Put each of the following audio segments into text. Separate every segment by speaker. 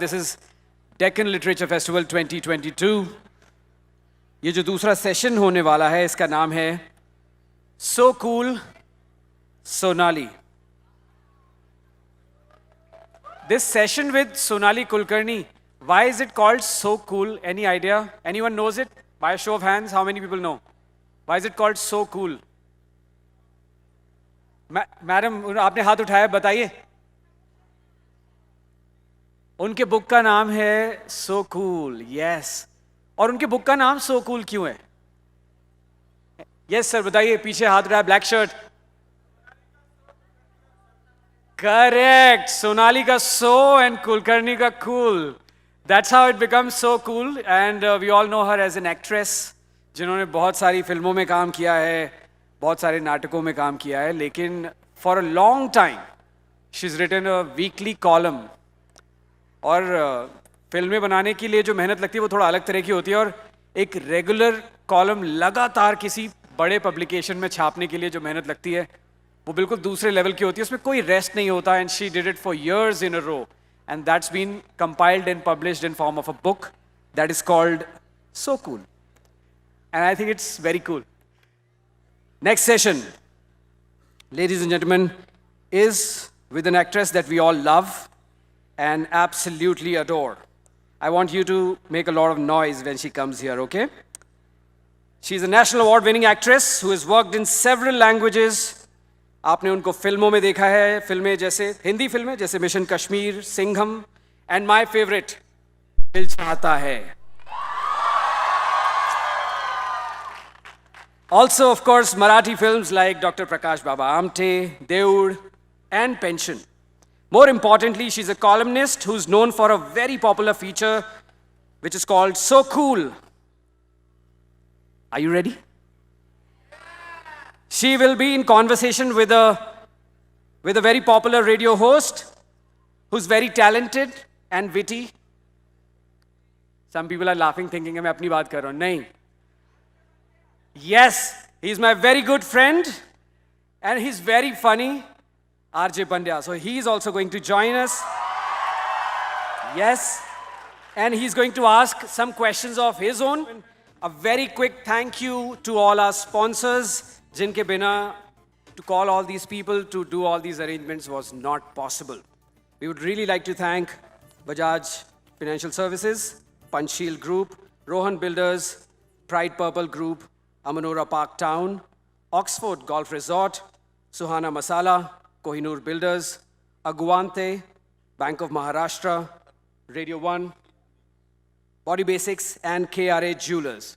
Speaker 1: This is Deccan Literature Festival 2022. ये जो दूसरा सेशन होने वाला है इसका नाम है So Cool Sonali. This session with Sonali Kulkarni, why is it called So Cool? Any idea? Anyone knows it? By a show of hands, how many people know? Why is it called So Cool? Madam आपने हाथ उठाया, बताइए. उनके book का नाम है so cool. Yes. और उनके बुक का नाम सो कूल क्यों है? यस सर, बताइए. पीछे हाथ उठाया, ब्लैक शर्ट. करेक्ट. सोनाली का सो एंड कुलकर्णी का cool. That's how it becomes so cool. And we all know her as an actress जिन्होंने बहुत सारी फिल्मों में काम किया है, बहुत सारे नाटकों में काम किया है. लेकिन for a long time she is written a weekly column. और फिल्में बनाने के लिए जो मेहनत लगती है वो थोड़ा अलग तरह की होती है. और एक रेगुलर कॉलम लगातार किसी बड़े पब्लिकेशन में छापने के लिए जो मेहनत लगती है वो बिल्कुल दूसरे लेवल की होती है. उसमें कोई रेस्ट नहीं होता. End she did it for years in a row. And that's been compiled and published in form of a book that is called So Cool. And I think it's very cool. Next session, ladies and gentlemen, is with an actress that we all love and absolutely adore. I want you to make a lot of noise when she comes here, okay? She's a national award-winning actress who has worked in several languages. आपने उनको फिल्मों में देखा है. फिल्में जैसे हिंदी फिल्में जैसे मिशन कश्मीर, सिंघम, एंड माय फेवरेट दिल चाहता है. Also, of course, Marathi films like Dr. Prakash Baba Amte, Deud, and Pension. More importantly, she's a columnist who's known for a very popular feature which is called So Cool. Are you ready? She will be in conversation with a very popular radio host who's very talented and witty. Some people are laughing thinking मैं अपनी बात कर रहा हूँ. नहीं. Yes, he's my very good friend and he's very funny. RJ Pandya. So he's also going to join us. Yes. And he's going to ask some questions of his own. A very quick thank you to all our sponsors. Jinke bina to call all these people to do all these arrangements was not possible. We would really like to thank Bajaj Financial Services, Panchsheel Group, Rohan Builders, Pride Purple Group, Amanora Park Town, Oxford Golf Resort, Suhana Masala, Kohinoor Builders, Aguante, Bank of Maharashtra, Radio 1, Body Basics, and KRA Jewelers.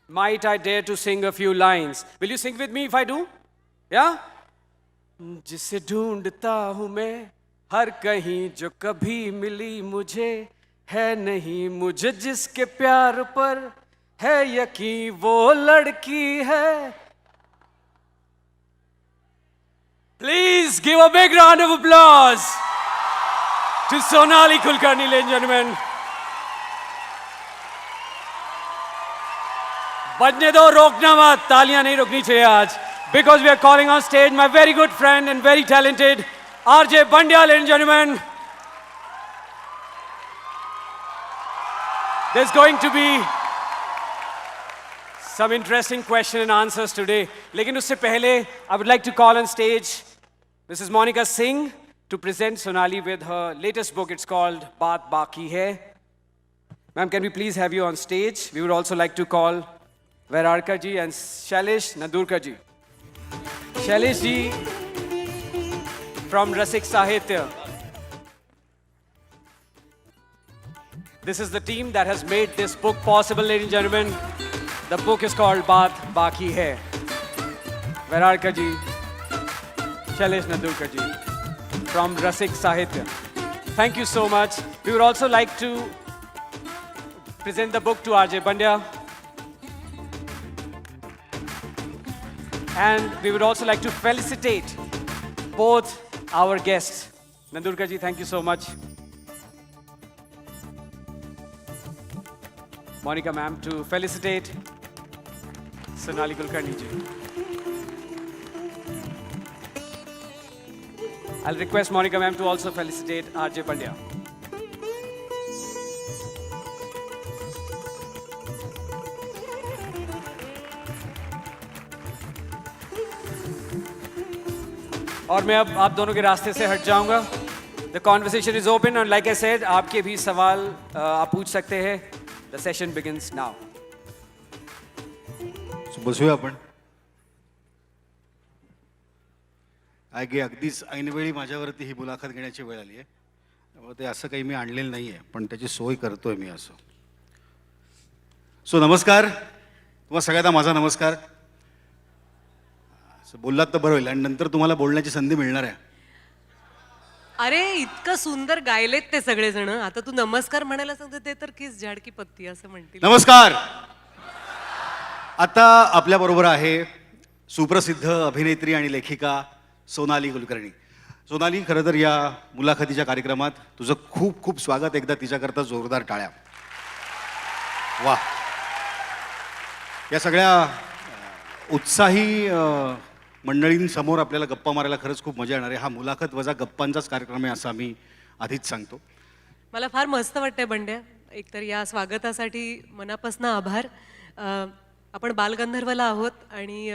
Speaker 1: Might I dare to sing a few lines? Will you sing with me if I do? Yeah? जिसे ढूंढता हूँ मैं हर कहीं जो कभी milli मुझे, है नहीं मुझे जिसके प्यार पर है यकीन वो लड़की है. Please give a big round of applause to Sonali Kulkarni, ladies and gentlemen. बजने दो, रोकना मत. तालियां नहीं रोकनी चाहिए आज. Because we are calling on stage my very good friend and very talented RJ Pandya, ladies and gentlemen. There's going to be some interesting question and answers today. लेकिन उससे पहले I would like to call on stage Mrs. Monica Singh to present Sonali with her latest book. It's called Baat Baki Hai. Ma'am, can we please have you on stage? We would also like to call Vairarka ji and Shailesh Nadurkar ji. Shailesh ji from Rasik Sahitya. This is the team that has made this book possible, ladies and gentlemen. The book is called Baat Baki Hai. Vairarka ji, Shailesh Nadurkar ji from Rasik Sahitya. Thank you so much. We would also like to present the book to RJ Pandya. And we would also like to felicitate both our guests. Nadurkar ji, thank you so much. Monica ma'am to felicitate Sonali Kulkarni ji. I'll request Monica ma'am to also felicitate RJ Pandya. और मैं अब आप दोनों के रास्ते से हट जाऊंगा. The conversation is open and like I said आपके भी सवाल आप पूछ सकते हैं. The session begins now.
Speaker 2: बसूया आपण. काय की अगदीच ऐनवेळी माझ्यावरती ही मुलाखत घेण्याची वेळ आली आहे. त्यामुळे ते असं काही मी आणलेलं नाही आहे, पण त्याची सोय करतोय मी असं. सो नमस्कार, तुम्हा सगळ्यांना माझा नमस्कार. असं बोललात तर बरं होईल आणि नंतर तुम्हाला बोलण्याची संधी मिळणार आहे.
Speaker 3: अरे इतकं सुंदर गायलेत ते सगळेजण. आता तू नमस्कार म्हणायला सांगतो ते तर किस झाड की पत्ती असं म्हणतील.
Speaker 2: नमस्कार. आता आपल्या बरोबर आहे सुप्रसिद्ध अभिनेत्री आणि लेखिका सोनाली कुलकर्णी. सोनाली, खरं तर या मुलाखतीच्या कार्यक्रमात तुझं खूप खूप स्वागत. एकदा तिच्याकरता जोरदार टाळ्या. वा. या सगळ्या उत्साही मंडळींसमोर आपल्याला गप्पा मारायला खरंच खूप मजा येणार आहे. हा मुलाखत वजा गप्पांचाच कार्यक्रम आहे असं आम्ही आधीच सांगतो.
Speaker 3: मला फार मस्त वाटतंय बंड्या. एकतर या स्वागतासाठी मनापासून आभार. आपण बालगंधर्वला आहोत आणि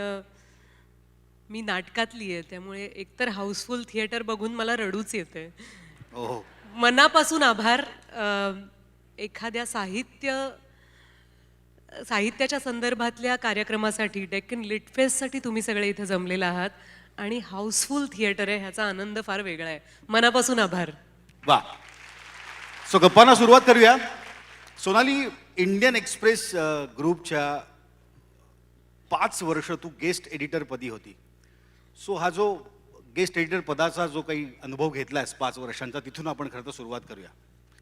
Speaker 3: मी नाटकातली आहे, त्यामुळे एकतर हाऊसफुल थिएटर बघून मला रडूच येते.
Speaker 2: हो.
Speaker 3: मनापासून आभार. एखाद्या साहित्याच्या संदर्भातल्या कार्यक्रमासाठी डेक्कन लिट फेस्टसाठी तुम्ही सगळे इथे जमलेला आहात आणि हाऊसफुल थिएटर आहे ह्याचा आनंद फार वेगळा आहे. मनापासून आभार.
Speaker 2: वा. सो गप्पांना सुरुवात करूया. सोनाली, इंडियन एक्सप्रेस ग्रुपच्या 5 वर्ष तू गेस्ट एडिटर पदी होती. सो हा जो गेस्ट एडिटर पदाचा जो काही अनुभव घेतलायस 5 वर्षांचा, तिथून आपण खरं तर सुरुवात करूया.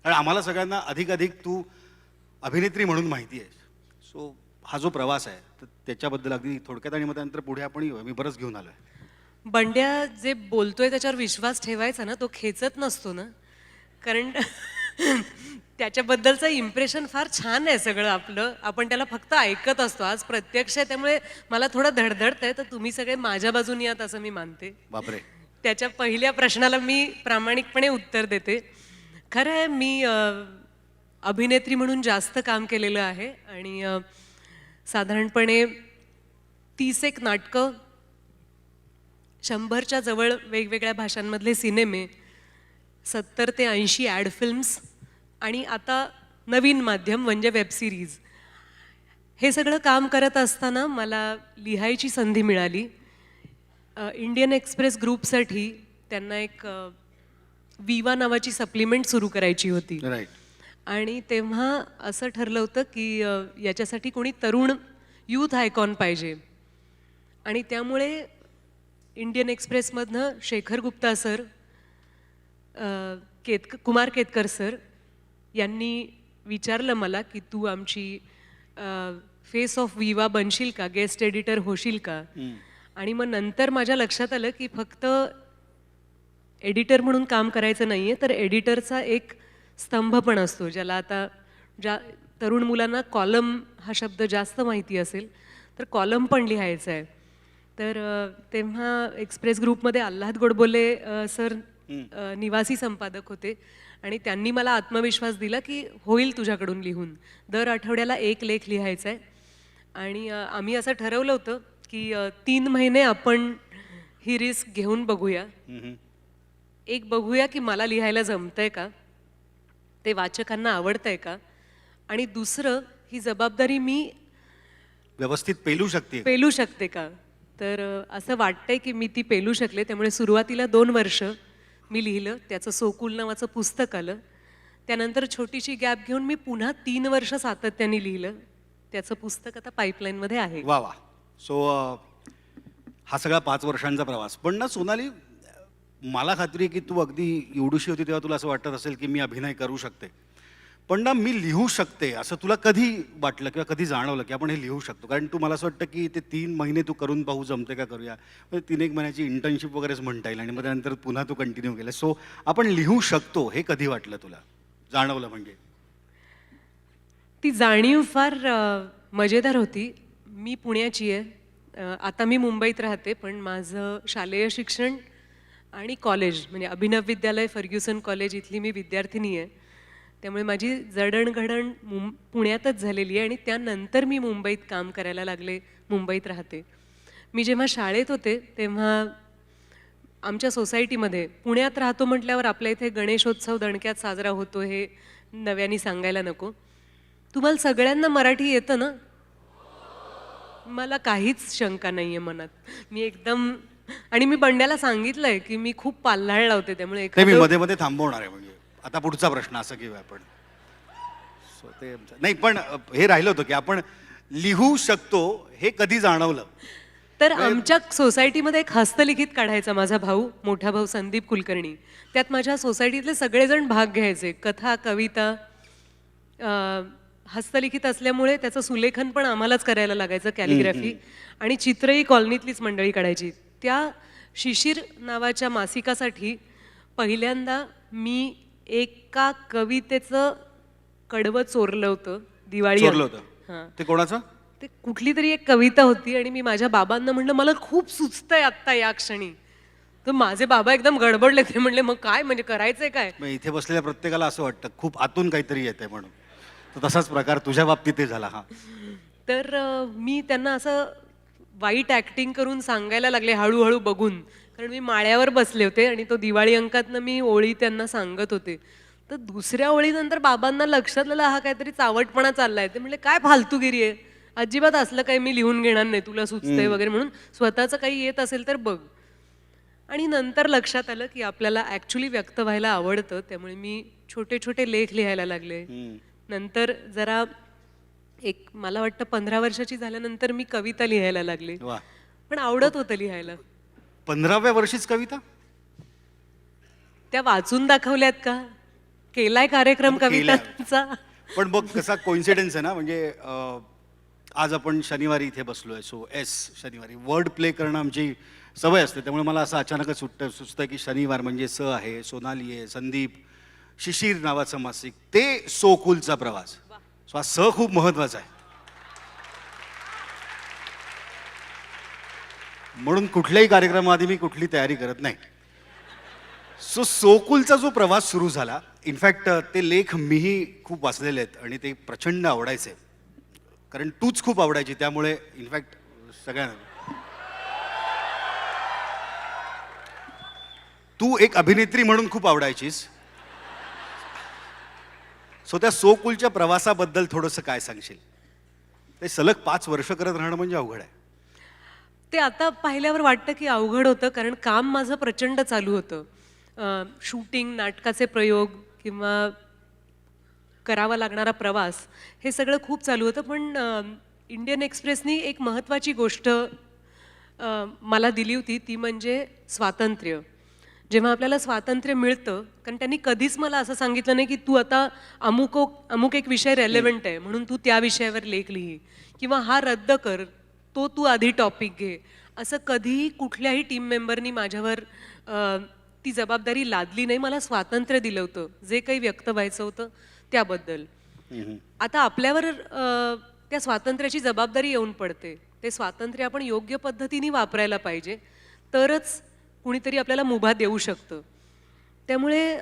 Speaker 2: कारण आम्हाला सगळ्यांना अधिक तू अभिनेत्री म्हणून माहिती आहे. सो हा जो प्रवास आहे तर त्याच्याबद्दल अगदी थोडक्यात आणि मग त्यानंतर पुढे आपण येऊया. मी बरंच घेऊन आलोय.
Speaker 3: बंड्या जे बोलतोय त्याच्यावर विश्वास ठेवायचा ना, तो खेचत नसतो ना. कारण त्याच्याबद्दलचं इम्प्रेशन फार छान आहे सगळं आपलं. आपण त्याला फक्त ऐकत असतो. आज प्रत्यक्ष आहे त्यामुळे मला थोडं धडधडत आहे. तर तुम्ही सगळे माझ्या बाजूनी आहात असं मी मानते.
Speaker 2: बापरे.
Speaker 3: त्याच्या पहिल्या प्रश्नाला मी प्रामाणिकपणे उत्तर देते. खरं आहे, मी अभिनेत्री म्हणून जास्त काम केलेलं आहे आणि साधारणपणे 30 नाटकं, 100च्या जवळ वेगवेगळ्या भाषांमधले सिनेमे, 70 ते 80 ॲड फिल्म्स आणि आता नवीन माध्यम म्हणजे वेब सिरीज. हे सगळं काम करत असताना मला लिहायची संधी मिळाली. इंडियन एक्सप्रेस ग्रुपसाठी त्यांना एक विवा नावाची सप्लिमेंट सुरू करायची होती.
Speaker 2: राईट.
Speaker 3: आणि तेव्हा असं ठरलं होतं की याच्यासाठी कोणी तरुण यूथ आयकॉन पाहिजे. आणि त्यामुळे इंडियन एक्सप्रेसमधनं शेखर गुप्ता सर, कुमार केतकर सर यांनी विचारलं मला की तू आमची फेस ऑफ विवा बनशील का, गेस्ट एडिटर होशील का. आणि मग नंतर माझ्या लक्षात आलं की फक्त एडिटर म्हणून काम करायचं नाही आहे, तर एडिटरचा एक स्तंभ पण असतो, ज्याला आता तरुण मुलांना कॉलम हा शब्द जास्त माहिती असेल, तर कॉलम पण लिहायचा आहे. तर तेव्हा एक्सप्रेस ग्रुपमध्ये आल्हाद गोडबोले सर निवासी संपादक होते आणि त्यांनी मला आत्मविश्वास दिला की होईल तुझ्याकडून लिहून. दर आठवड्याला एक लेख लिहायचा आहे. आणि आम्ही असं ठरवलं होतं की 3 महिने आपण ही रिस्क घेऊन बघूया. एक बघूया की मला लिहायला जमतंय का, ते वाचकांना आवडतंय का, आणि दुसरं ही जबाबदारी मी
Speaker 2: व्यवस्थित पेलू
Speaker 3: शकते का. तर असं वाटतंय की मी ती पेलू शकले. त्यामुळे सुरुवातीला 2 वर्ष मी लिहिलं. त्याचं सोकुल नावाचं पुस्तक आलं. त्यानंतर छोटीशी गॅप घेऊन मी पुन्हा 3 वर्ष सातत्याने लिहिलं. त्याचं पुस्तक आता पाईपलाईनमध्ये आहे.
Speaker 2: वा वा. सो हा सगळा 5 वर्षांचा प्रवास. पण ना सोनाली, मला खात्री आहे की तू अगदी एवढीशी होती तेव्हा तुला असं वाटत असेल की मी अभिनय करू शकते. पण ना मी लिहू शकते असं तुला कधी वाटलं किंवा कधी जाणवलं की आपण हे लिहू शकतो? कारण तू, मला असं वाटतं की ते 3 महिने तू करून पाहू जमते का करूया, म्हणजे 3-1 महिन्याची इंटर्नशिप वगैरेच म्हणता येईल आणि मग त्यानंतर पुन्हा तू कंटिन्यू केलं. सो आपण लिहू शकतो हे कधी वाटलं तुला, जाणवलं? म्हणजे
Speaker 3: ती जाणीव फार मजेदार होती. मी पुण्याची आहे. आता मी मुंबईत राहते, पण माझं शालेय शिक्षण आणि कॉलेज म्हणजे अभिनव विद्यालय फर्ग्युसन कॉलेज इथली मी विद्यार्थिनी आहे. त्यामुळे माझी जडणघडण पुण्यातच झालेली आहे आणि त्यानंतर मी मुंबईत काम करायला लागले, मुंबईत राहते. मी जेव्हा शाळेत होते तेव्हा आमच्या सोसायटीमध्ये पुण्यात राहतो म्हटल्यावर आपल्या इथे गणेशोत्सव दणक्यात साजरा होतो हे नव्याने सांगायला नको. तुम्हाला सगळ्यांना मराठी येतं ना? मला काहीच शंका नाही आहे मनात. मी एकदम आणि मी बंड्याला सांगितलंय की मी खूप पाल्हाळ लावते, त्यामुळे
Speaker 2: ते मी
Speaker 3: एखादं
Speaker 2: मध्ये मध्ये थांबवणार आहे. म्हणजे आता पुढचा प्रश्न असं घेऊया आपण. सो ते नाही, पण हे राहिलं होतं की आपण लिहू शकतो हे कधी जाणवलं?
Speaker 3: तर आमच्या सोसायटीमध्ये एक हस्तलिखित काढायचा माझा भाऊ, मोठा भाऊ संदीप कुलकर्णी. त्यात माझ्या सोसायटीतले सगळेजण भाग घ्यायचे. कथा, कविता, हस्तलिखित असल्यामुळे त्याचं सुलेखन पण आम्हालाच करायला लागायचं, कॅलिग्राफी. आणि चित्रही कॉलनीतलीच मंडळी काढायची. त्या शिशिर नावाच्या मासिकासाठी पहिल्यांदा मी एका कवितेचं कडवं चोरलं होतं दिवाळी.
Speaker 2: चोरलं होतं?
Speaker 3: हां.
Speaker 2: ते कोणाचं?
Speaker 3: ते कुठली तरी एक कविता होती आणि मी माझ्या बाबांना म्हणलं मला खूप सुचतंय आत्ता या क्षणी. तर माझे बाबा एकदम गडबडले. ते म्हणले मग काय म्हणजे करायचंय काय?
Speaker 2: मग इथे बसलेल्या प्रत्येकाला असं वाटतं खूप आतून काहीतरी येतंय म्हणून. तर तसाच प्रकार तुझ्या बाबतीतही झाला. हा,
Speaker 3: तर मी त्यांना असं वाईट ॲक्टिंग करून सांगायला लागले हळूहळू बघून, कारण मी माळ्यावर बसले होते आणि तो दिवाळी अंकातनं मी ओळी त्यांना सांगत होते. तर दुसऱ्या ओळीनंतर बाबांना लक्षात आलं हा काहीतरी चावटपणा चाललाय. ते म्हणले काय फालतूगिरी आहे, अजिबात असलं काही मी लिहून घेणार नाही, तुला सुचतंय वगैरे म्हणून स्वतःचं काही येत असेल तर बघ. आणि नंतर लक्षात आलं की आपल्याला ॲक्च्युली व्यक्त व्हायला आवडतं, त्यामुळे मी छोटे छोटे लेख लिहायला लागले. नंतर जरा एक मला वाटतं 15 वर्षाची झाल्यानंतर मी कविता लिहायला लागले.
Speaker 2: वा.
Speaker 3: पण आवडत होतं लिहायला.
Speaker 2: 15व्या वर्षीच कविता?
Speaker 3: त्या वाचून दाखवल्यात का? केलाय कार्यक्रम
Speaker 2: केलाय.
Speaker 3: कवितांचा.
Speaker 2: पण बघ कसा कोइन्सिडन्स आहे ना. म्हणजे आज आपण शनिवारी इथे बसलोय. सो शनिवारी वर्ड प्ले करणं आमची सवय असते. त्यामुळे मला असं अचानकच सुचतं की शनिवार म्हणजे स आहे, सोनाली आहे, संदीप, शिशिर नावाचं मासिक, ते सो कूलचा प्रवास. सो हा स खूप महत्वाचा आहे. म्हणून कुठल्याही कार्यक्रमाआधी मी कुठली तयारी करत नाही. सो सोकुलचा जो प्रवास सुरू झाला, इनफॅक्ट ते लेख मीही खूप वाचलेले आहेत आणि ते प्रचंड आवडायचे. कारण तूच खूप आवडायची, त्यामुळे इनफॅक्ट सगळ्यांना. तू एक अभिनेत्री म्हणून खूप आवडायचीस. सो त्या सोकुलच्या प्रवासाबद्दल थोडंसं काय सांगशील? ते सलग 5 वर्ष करत राहणं म्हणजे अवघड आहे.
Speaker 3: ते आता पाहिल्यावर वाटतं की अवघड होतं, कारण काम माझं प्रचंड चालू होतं. शूटिंग, नाटकाचे प्रयोग किंवा करावा लागणारा प्रवास, हे सगळं खूप चालू होतं. पण इंडियन एक्सप्रेसनी एक महत्त्वाची गोष्ट मला दिली होती, ती म्हणजे स्वातंत्र्य. जेव्हा आपल्याला स्वातंत्र्य मिळतं, कारण त्यांनी कधीच मला असं सांगितलं नाही की तू आता अमुक एक विषय रेलेव्हंट आहे म्हणून तू त्या विषयावर लेख लिही, किंवा हा रद्द कर, तो तू आधी टॉपिक घे. असं कधीही कुठल्याही टीम मेंबरनी माझ्यावर ती जबाबदारी लादली नाही. मला स्वातंत्र्य दिलं होतं जे काही व्यक्त व्हायचं होतं त्याबद्दल. आता आपल्यावर त्या स्वातंत्र्याची जबाबदारी येऊन पडते. ते स्वातंत्र्य आपण योग्य पद्धतीने वापरायला पाहिजे, तरच कुणीतरी आपल्याला मुभा देऊ शकतं. त्यामुळे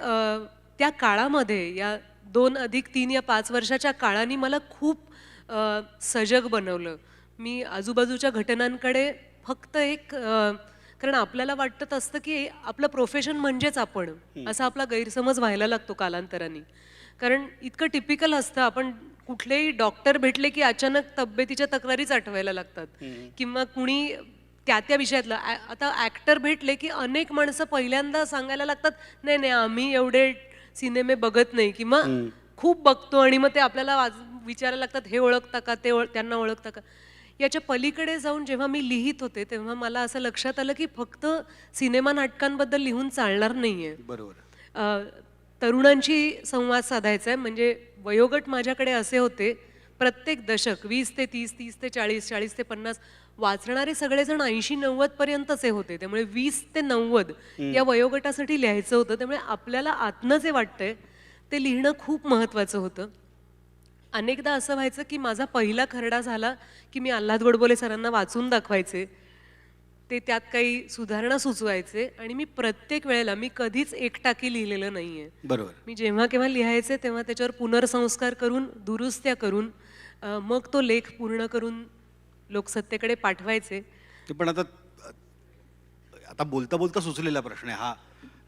Speaker 3: त्या काळामध्ये या 2 अधिक 3 या 5 वर्षाच्या काळाने मला खूप सजग बनवलं. मी आजूबाजूच्या घटनांकडे फक्त एक कारण आपल्याला वाटत असतं की आपलं प्रोफेशन म्हणजेच आपण, असा आपला गैरसमज व्हायला लागतो कालांतराने. कारण इतकं टिपिकल असतं, आपण कुठलेही डॉक्टर भेटले की अचानक तब्येतीच्या तक्रारीच आठवायला लागतात, किंवा कुणी त्या विषयातलं. आता ॲक्टर भेटले की अनेक माणसं पहिल्यांदा सांगायला लागतात नाही नाही आम्ही एवढे सिनेमे बघत नाही, किंवा खूप बघतो, आणि मग ते आपल्याला विचारायला लागतात हे ओळखता का, त्यांना ओळखता का. याच्या पलीकडे जाऊन जेव्हा मी लिहित होते तेव्हा मला असं लक्षात आलं की फक्त सिनेमा नाटकांबद्दल लिहून चालणार नाहीये.
Speaker 2: बरोबर.
Speaker 3: तरुणांची संवाद साधायचा आहे. म्हणजे वयोगट माझ्याकडे असे होते, प्रत्येक दशक 20 ते 30, 30 ते 40, 40 ते 50, वाचणारे सगळेजण 80-90 पर्यंतचे होते. त्यामुळे 20 ते 90 या वयोगटासाठी लिहायचं होतं. त्यामुळे आपल्याला आतनं जे वाटतंय ते लिहिणं खूप महत्त्वाचं होतं. अनेकदा असं व्हायचं की माझा पहिला खरडा झाला की मी आल्हाद गोडबोले सरांना वाचून दाखवायचे, ते त्यात काही सुधारणा सुचवायचे, आणि मी प्रत्येक वेळेला मी कधीच एकटाकी लिहिलेलं नाहीये.
Speaker 2: बरोबर.
Speaker 3: मी जेव्हा केव्हा लिहायचे तेव्हा त्याच्यावर पुनर्संस्कार करून, दुरुस्त्या करून, मग तो लेख पूर्ण करून लोकसत्तेकडे पाठवायचे.
Speaker 2: पण आता आता बोलता बोलता सुचलेला प्रश्न आहे हा,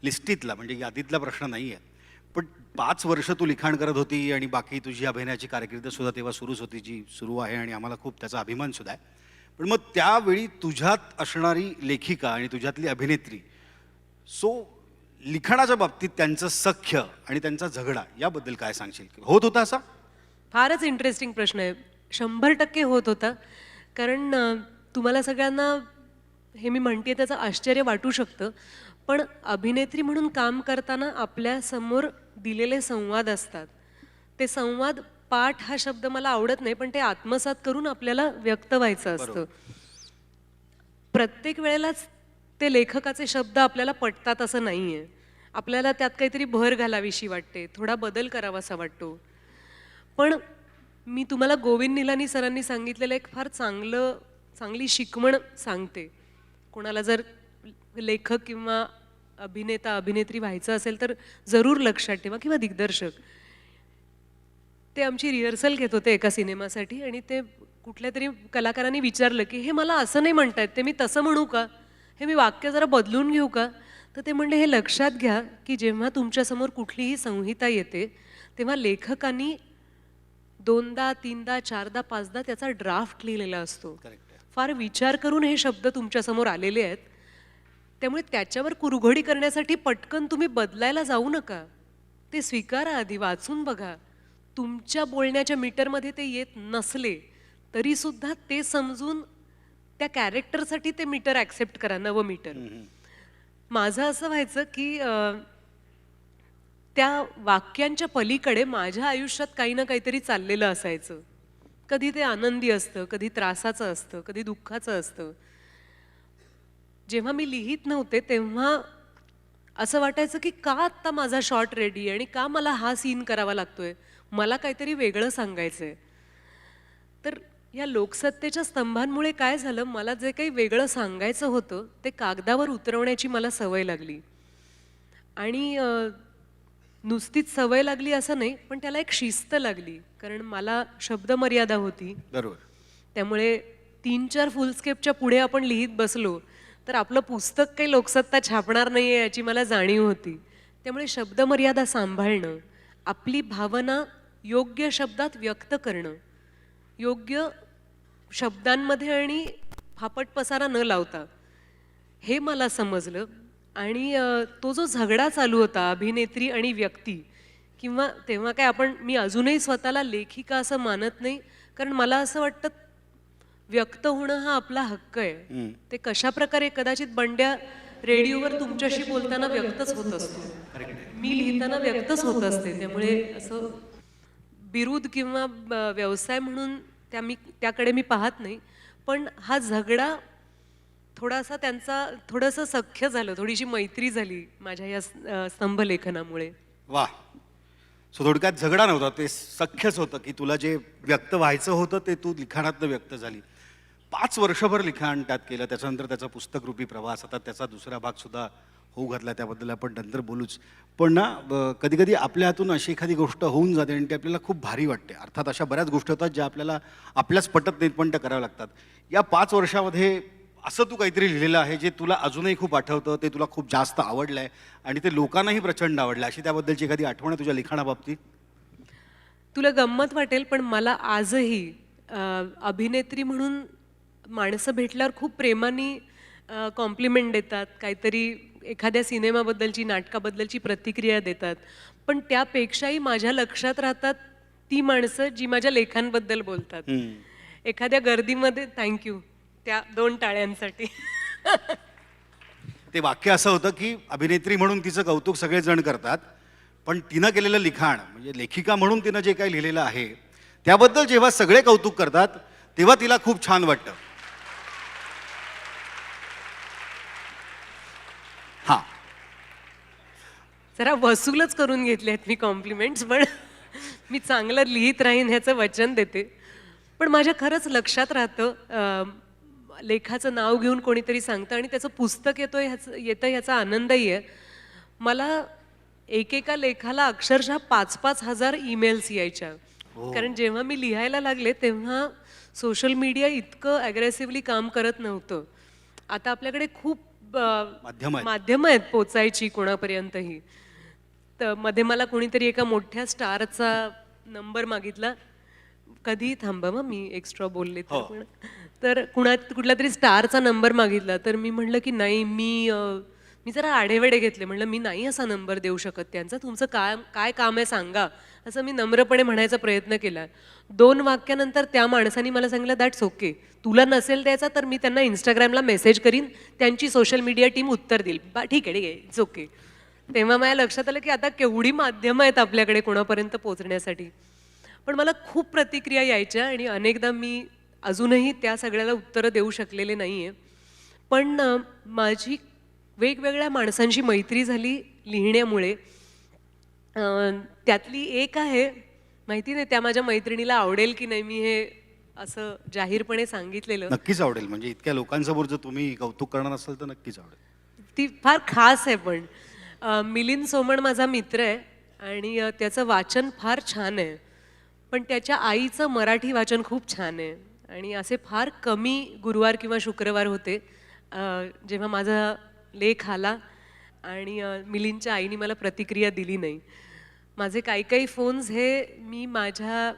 Speaker 2: लिस्टीतला म्हणजे यादीतला प्रश्न नाही आहे. पण 5 वर्ष तू लिखाण करत होती आणि बाकी तुझी अभिनयाची कारकीर्द सुद्धा तेव्हा सुरूच होती, जी सुरू आहे आणि आम्हाला खूप त्याचा अभिमान सुद्धा आहे. पण मग त्यावेळी तुझ्यात असणारी लेखिका आणि तुझ्यातली अभिनेत्री, सो लिखाणाच्या बाबतीत त्यांचं सख्य आणि त्यांचा झगडा याबद्दल काय सांगशील? होत होता असा?
Speaker 3: फारच इंटरेस्टिंग प्रश्न आहे. 100% होत होता. कारण तुम्हाला सगळ्यांना हे मी म्हणते त्याचं आश्चर्य वाटू शकतं, पण अभिनेत्री म्हणून काम करताना आपल्यासमोर दिलेले संवाद असतात. ते संवाद, पाठ हा शब्द मला आवडत नाही, पण ते आत्मसात करून आपल्याला व्यक्त व्हायचं असतं. प्रत्येक वेळेलाच ते लेखकाचे शब्द आपल्याला पटतात असं नाही आहे. आपल्याला त्यात काहीतरी भर घालावीशी वाटते, थोडा बदल करावासा वाटतो. पण मी तुम्हाला गोविंद निलानी सरांनी सांगितलेलं एक फार चांगली शिकवण सांगते. कोणाला जर लेखक किंवा अभिनेता अभिनेत्री व्हायचं असेल तर जरूर लक्षात ठेवा, किंवा दिग्दर्शक. ते आमची रिहर्सल घेत होते एका सिनेमासाठी आणि ते कुठल्या तरी कलाकारांनी विचारलं की हे मला असं नाही म्हणतायत, ते मी तसं म्हणू का, हे मी वाक्य जरा बदलून घेऊ का? तर ते म्हणले हे लक्षात घ्या की जेव्हा तुमच्यासमोर कुठलीही संहिता येते तेव्हा लेखकांनी 2दा 3दा 4दा 5दा त्याचा ड्राफ्ट लिहिलेला असतो. फार विचार करून हे शब्द तुमच्यासमोर आलेले आहेत. त्यामुळे त्याच्यावर कुरघोडी करण्यासाठी पटकन तुम्ही बदलायला जाऊ नका. ते स्वीकारा, आधी वाचून बघा. तुमच्या बोलण्याच्या मीटरमध्ये ते येत नसले तरी सुद्धा ते समजून त्या कॅरेक्टरसाठी ते मीटर ॲक्सेप्ट करा, नवं मीटर. माझं असं व्हायचं की त्या वाक्यांच्या पलीकडे माझ्या आयुष्यात काही ना काहीतरी चाललेलं असायचं. कधी ते आनंदी असतं, कधी त्रासाचं असतं, कधी दुःखाचं असतं. जेव्हा मी लिहित नव्हते तेव्हा असं वाटायचं की का आत्ता माझा शॉट रेडी आहे आणि का मला हा सीन करावा लागतोय, मला काहीतरी वेगळं सांगायचंय. तर या लोकसत्तेच्या स्तंभांमुळे काय झालं, मला जे काही वेगळं सांगायचं होतं ते कागदावर उतरवण्याची मला सवय लागली. आणि नुसतीच सवय लागली असं नाही, पण त्याला एक शिस्त लागली. कारण मला शब्दमर्यादा होती.
Speaker 2: बरोबर.
Speaker 3: त्यामुळे 3-4 फुलस्केपच्या पुढे आपण लिहित बसलो तर आपलं पुस्तक काही लोकसत्ता छापणार नाही आहे याची मला जाणीव होती. त्यामुळे शब्दमर्यादा सांभाळणं, आपली भावना योग्य शब्दात व्यक्त करणं, योग्य शब्दांमध्ये आणि फापट पसारा न लावता, हे मला समजलं. आणि तो जो झगडा चालू होता अभिनेत्री आणि व्यक्ती, किंवा तेव्हा काय मी अजूनही स्वतःला लेखिका असं मानत नाही, कारण मला असं वाटतं व्यक्त होणं हा आपला हक्क आहे. ते कशा प्रकारे कदाचित बंड्या रेडिओवर तुमच्याशी बोलताना व्यक्तच होत असतो, मी लिहिताना व्यक्तच होत असते. त्यामुळे असं बिरुद किंवा व्यवसाय म्हणून त्याकडे मी पाहत नाही. पण हा झगडा थोडासा थोडंसं सख्य झालं, थोडीशी मैत्री झाली माझ्या या स्तंभलेखनामुळे.
Speaker 2: वा. सो थोडक्यात झगडा नव्हता, ते सख्यच होतं की तुला जे व्यक्त व्हायचं होतं ते तू लिखाणातनं व्यक्त झाली. 5 वर्षभर लिखाण त्यात केलं, त्याच्यानंतर त्याचा पुस्तकरूपी प्रवास, आता त्याचा दुसरा भाग सुद्धा होऊ घातला, त्याबद्दल आपण नंतर बोलूच. पण ना कधी कधी आपल्या हातून अशी एखादी गोष्ट होऊन जाते आणि ती आपल्याला खूप भारी वाटते. अर्थात अशा बऱ्याच गोष्टी होतात ज्या आपल्याला आपल्याच पटत नाहीत, पण त्या कराव्या लागतात. या 5 वर्षामध्ये असं तू काहीतरी लिहिलेलं आहे जे तुला अजूनही खूप आठवतं, ते तुला खूप जास्त आवडलं आहे आणि ते लोकांनाही प्रचंड आवडलं, अशी त्याबद्दलची एखादी आठवण आहे तुझ्या लिखाणाबाबतीत?
Speaker 3: तुला गंमत वाटेल, पण मला आजही अभिनेत्री म्हणून माणसं भेटल्यावर खूप प्रेमाने कॉम्प्लिमेंट देतात, काहीतरी एखाद्या सिनेमाबद्दलची, नाटकाबद्दलची प्रतिक्रिया देतात. पण त्यापेक्षाही माझ्या लक्षात राहतात ती माणसं जी माझ्या लेखांबद्दल बोलतात. एखाद्या गर्दीमध्ये थँक्यू त्या 2 टाळ्यांसाठी.
Speaker 2: ते वाक्य असं होतं की अभिनेत्री म्हणून तिचं कौतुक सगळेजण करतात, पण तिनं केलेलं लिखाण म्हणजे लेखिका म्हणून तिनं जे काही लिहिलेलं आहे त्याबद्दल जेव्हा सगळे कौतुक करतात तेव्हा तिला खूप छान वाटतं. हां,
Speaker 3: जरा वसूलच करून घेतले आहेत मी कॉम्प्लिमेंट्स, पण मी चांगलं लिहित राहीन ह्याचं वचन देते. पण माझ्या खरंच लक्षात राहतं, लेखाचं नाव घेऊन कोणीतरी सांगतं आणि त्याचं पुस्तक येतं ह्याचा आनंदही आहे. मला एकेका लेखाला अक्षरशः 5-5 हजार ईमेल्स यायच्या. कारण जेव्हा मी लिहायला लागले तेव्हा सोशल मीडिया इतकं ॲग्रेसिव्हली काम करत नव्हतं. आता आपल्याकडे खूप
Speaker 2: माध्यम आहेत.
Speaker 3: माध्यम आहेत पोचायची कोणापर्यंतही. तर मध्ये मला कोणीतरी एका मोठ्या स्टारचा नंबर मागितला. कधी थांबा मग मी एक्स्ट्रा बोलले तर पण. तर कुठला तरी स्टारचा नंबर मागितला तर मी म्हटलं की नाही मी जरा आढेवेढे घेतले. म्हटलं मी नाही असा नंबर देऊ शकत त्यांचा. तुमचं काय काम आहे सांगा, असं मी नम्रपणे म्हणायचा प्रयत्न केला. 2 वाक्यानंतर त्या माणसाने मला सांगितलं दॅट्स ओके, तुला नसेल द्यायचा तर मी त्यांना इंस्टाग्रामला मेसेज करीन, त्यांची सोशल मीडिया टीम उत्तर देईल. ठीक आहे इट्स ओके. तेव्हा माझ्या लक्षात आलं की आता केवढी माध्यमं आहेत आपल्याकडे कोणापर्यंत पोहोचण्यासाठी. पण मला खूप प्रतिक्रिया यायच्या आणि अनेकदा मी अजूनही त्या सगळ्याला उत्तरं देऊ शकलेले नाही आहे. पण माझी वेगवेगळ्या माणसांशी मैत्री झाली लिहिण्यामुळे. त्यातली एक आहे, माहिती नाही त्या माझ्या मैत्रिणीला आवडेल की नाही मी हे असं जाहीरपणे सांगितलेलं.
Speaker 2: नक्कीच आवडेल, म्हणजे इतक्या लोकांसमोर जर तुम्ही कौतुक करणार असाल तर नक्कीच आवडेल.
Speaker 3: ती फार खास आहे. पण मिलिंद सोमण माझा मित्र आहे आणि त्याचं वाचन फार छान आहे. पण त्याच्या आईचं मराठी वाचन खूप छान आहे आणि असे फार कमी गुरुवार किंवा शुक्रवार होते जेव्हा माझा लेख आला आणि मिलिंदच्या आईने मला प्रतिक्रिया दिली नाही. माझे काही फोन्स हे मी माझ्या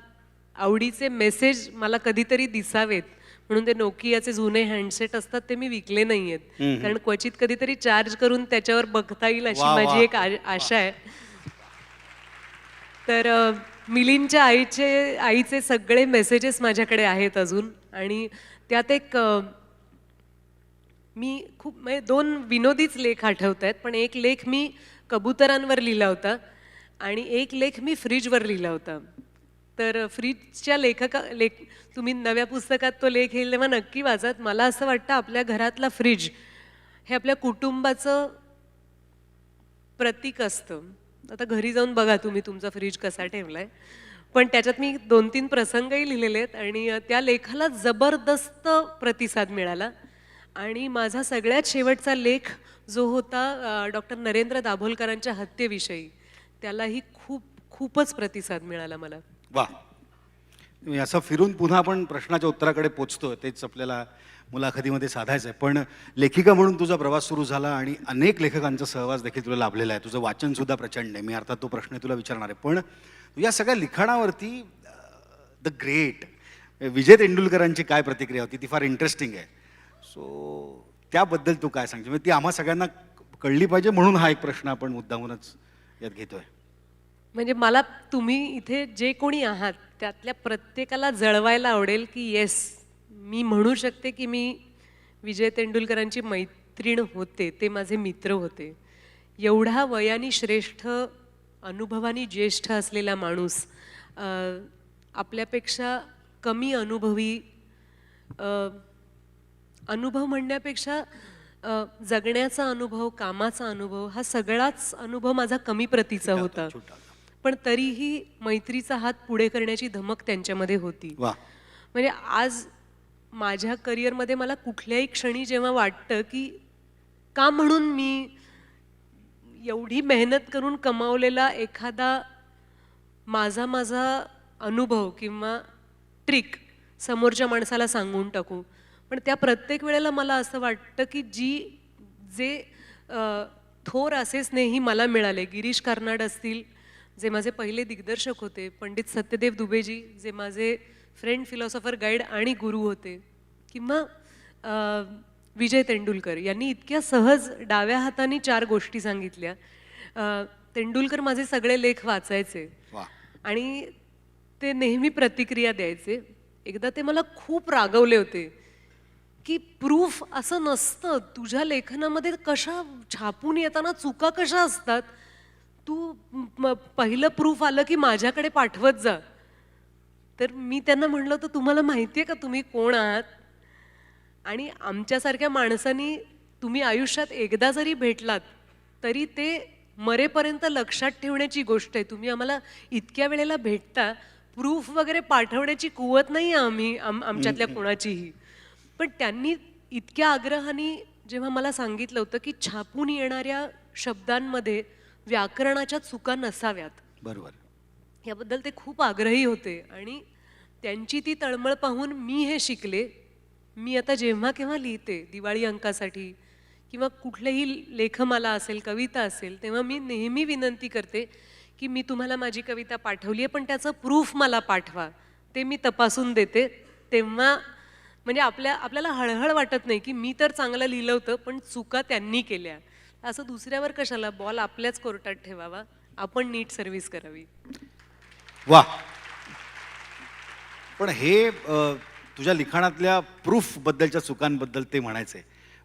Speaker 3: आवडीचे मेसेज मला कधीतरी दिसावेत म्हणून ते नोकियाचे जुने हँडसेट असतात ते मी विकले नाही आहेत, कारण क्वचित कधीतरी चार्ज करून त्याच्यावर बघता येईल अशी माझी एक आशा आहे. तर मिलिंदच्या आईचे सगळे मेसेजेस माझ्याकडे आहेत अजून. आणि त्यात एक मी खूप म्हणजे 2 विनोदीच लेख आठवत आहेत. पण एक लेख मी कबुतरांवर लिहिला होता आणि एक लेख मी फ्रीजवर लिहिला होता. तर फ्रीजच्या तुम्ही नव्या पुस्तकात तो लेख येईल तेव्हा नक्की वाचात. मला असं वाटतं आपल्या घरातला फ्रीज हे आपल्या कुटुंबाचं प्रतीक असतं. आता घरी जाऊन बघा तुम्ही तुमचा फ्रीज कसा ठेवलाय. पण त्याच्यात मी 2-3 प्रसंगही लिहिलेले आहेत आणि त्या लेखाला जबरदस्त प्रतिसाद मिळाला. आणि माझा सगळ्यात शेवटचा लेख जो होता डॉक्टर नरेंद्र दाभोलकरांच्या हत्येविषयी, त्यालाही खूपच प्रतिसाद मिळाला मला.
Speaker 2: वा, असं फिरून पुन्हा आपण प्रश्नाच्या उत्तराकडे पोचतो, तेच आपल्याला मुलाखतीमध्ये साधायचं आहे. पण लेखिका म्हणून तुझा प्रवास सुरू झाला आणि अनेक लेखकांचा सहवास देखील तुला लाभलेला आहे. तुझं वाचनसुद्धा प्रचंड आहे. मी अर्थात तो प्रश्न तुला विचारणार आहे. पण या सगळ्या लिखाणावरती द ग्रेट विजय तेंडुलकरांची काय प्रतिक्रिया होती ती फार इंटरेस्टिंग आहे. सो त्याबद्दल तू काय सांगशील? म्हणजे ती आम्हा सगळ्यांना कळली पाहिजे म्हणून हा एक प्रश्न आपण मुद्दामूनच यात घेतोय.
Speaker 3: म्हणजे मला तुम्ही इथे जे कोणी आहात त्यातल्या प्रत्येकाला जळवायला आवडेल की येस, मी म्हणू शकते की मी विजय तेंडुलकरांची मैत्रीण होते, ते माझे मित्र होते. एवढा वयाने श्रेष्ठ, अनुभवानी ज्येष्ठ असलेला माणूस आपल्यापेक्षा कमी अनुभवी, अनुभव म्हणण्यापेक्षा जगण्याचा अनुभव, कामाचा अनुभव, हा सगळाच अनुभव माझा कमी प्रतीचा होता. पण तरीही मैत्रीचा हात पुढे करण्याची धमक त्यांच्यामध्ये होती. म्हणजे आज माझ्या करिअरमध्ये मला कुठल्याही क्षणी जेव्हा वाटतं की का म्हणून मी एवढी मेहनत करून कमावलेला एखादा माझा अनुभव किंवा ट्रिक समोरच्या माणसाला सांगून टाकू. पण त्या प्रत्येक वेळेला मला असं वाटतं की जे थोर असे स्नेही मला मिळाले, गिरीश कार्नाड असतील जे माझे पहिले दिग्दर्शक होते, पंडित सत्यदेव दुबेजी जे माझे फ्रेंड, फिलॉसॉफर, गाईड आणि गुरु होते, किंवा विजय तेंडुलकर यांनी इतक्या सहज डाव्या हाताने 4 गोष्टी सांगितल्या. तेंडुलकर माझे सगळे लेख वाचायचे आणि ते नेहमी प्रतिक्रिया द्यायचे. एकदा ते मला खूप रागवले होते की प्रूफ असं नसतं, तुझ्या लेखनामध्ये कशा छापून येताना चुका कशा असतात, तू पहिलं प्रूफ आलं की माझ्याकडे पाठवत जा. तर मी त्यांना म्हणलं तर तुम्हाला माहिती आहे का तुम्ही कोण आहात? आणि आमच्यासारख्या माणसांनी तुम्ही आयुष्यात एकदा जरी भेटलात तरी ते मरेपर्यंत लक्षात ठेवण्याची गोष्ट आहे. तुम्ही आम्हाला इतक्या वेळेला भेटता, प्रूफ वगैरे पाठवण्याची कुवत नाही आहे आमच्यातल्या कोणाचीही. पण त्यांनी इतक्या आग्रहाने जेव्हा मला सांगितलं होतं की छापून येणाऱ्या शब्दांमध्ये व्याकरणाच्या चुका नसाव्यात,
Speaker 2: बरोबर,
Speaker 3: याबद्दल ते खूप आग्रही होते. आणि त्यांची ती तळमळ पाहून मी हे शिकले. मी आता जेव्हा केव्हा लिहिते दिवाळी अंकासाठी किंवा कुठलेही लेखमाला असेल, कविता असेल, तेव्हा मी नेहमी विनंती करते की मी तुम्हाला माझी कविता पाठवली आहे, पण त्याचं प्रूफ मला पाठवा, ते मी तपासून देते. तेव्हा म्हणजे आपल्याला हळहळ वाटत नाही की मी तर चांगलं लिहिलं होतं, पण चुका त्यांनी केल्या. असं दुसऱ्यावर कशाला, बॉल आपल्याच कोर्टात ठेवावा, आपण नीट सर्व्हिस करावी.
Speaker 2: वा. पण हे तुझ्या लिखाणातल्या प्रूफ बद्दलच्या चुकांबद्दल ते म्हणायचे,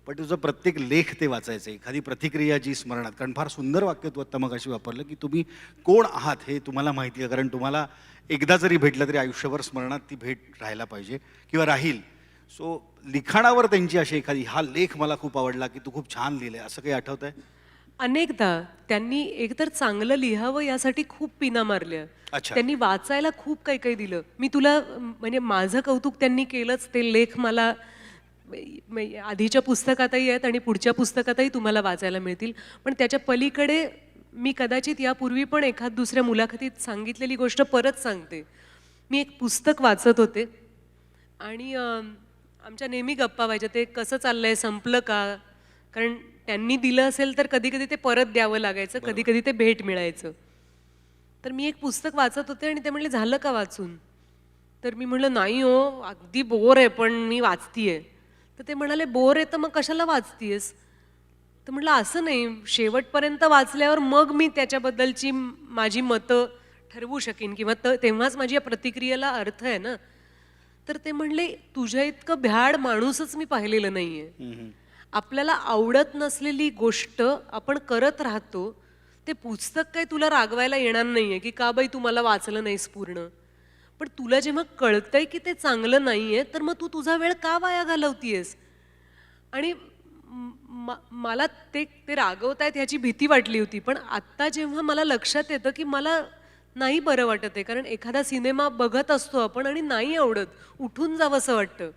Speaker 2: पण तुझा प्रत्येक लेख ते वाचायचे, एखादी प्रतिक्रिया जी स्मरणात, कारण फार सुंदर वाक्य तू आत्ता मगाशी वापरलं की तुम्ही कोण आहात हे तुम्हाला माहिती आहे, कारण तुम्हाला एकदा जरी भेटलं तरी आयुष्यभर स्मरणात ती भेट राहायला पाहिजे किंवा राहील. सो लिखाणावर त्यांची अशी एखादी, हा लेख मला खूप आवडला की तू खूप छान लिहिलंय, असं काही आठवतंय?
Speaker 3: अनेकदा त्यांनी एकतर चांगलं लिहावं यासाठी खूप पिना मारल्या.
Speaker 2: अच्छा.
Speaker 3: त्यांनी वाचायला खूप काही काही दिलं. मी तुला म्हणजे माझं कौतुक त्यांनी केलंच. ते लेख मला आधीच्या पुस्तकातही आहेत आणि पुढच्या पुस्तकातही तुम्हाला वाचायला मिळतील. पण त्याच्या पलीकडे मी कदाचित यापूर्वी पण एखाद दुसऱ्या मुलाखतीत सांगितलेली गोष्ट परत सांगते. मी एक पुस्तक वाचत होते आणि आमच्या नेहमी गप्पा व्हायच्या, ते कसं चाललंय, संपलं का? कारण त्यांनी दिलं असेल तर कधी कधी ते परत द्यावं लागायचं, कधी कधी ते भेट मिळायचं. तर मी एक पुस्तक वाचत होते आणि ते म्हणले, झालं का वाचून? तर मी म्हणलं, नाही हो, अगदी बोर आहे, पण मी वाचतीये. तर ते म्हणाले, बोर आहे तर मग कशाला वाचतीयस? तर म्हटलं, असं नाही, शेवटपर्यंत वाचल्यावर मग मी त्याच्याबद्दलची माझी मतं ठरवू शकेन किंवा तेव्हाच माझी या प्रतिक्रियेला अर्थ आहे ना. तर ते म्हणले, तुझ्या इतकं भ्याड माणूसच मी पाहिलेलं नाहीये. आपल्याला आवडत नसलेली गोष्ट आपण करत राहतो. ते पुस्तक काही तुला रागवायला येणार नाहीये की का बाई तू मला वाचलं नाहीस पूर्ण. पण तुला जेव्हा कळतंय की ते चांगलं नाहीये, तर मग तू तुझा वेळ का वाया घालवतीयस? आणि मला ते रागवतायत ह्याची भीती वाटली होती. पण आत्ता जेव्हा मला लक्षात येतं की मला नाही बरं वाटत आहे, कारण एखादा सिनेमा बघत असतो आपण आणि नाही आवडत, उठून जावंसं वाटतं.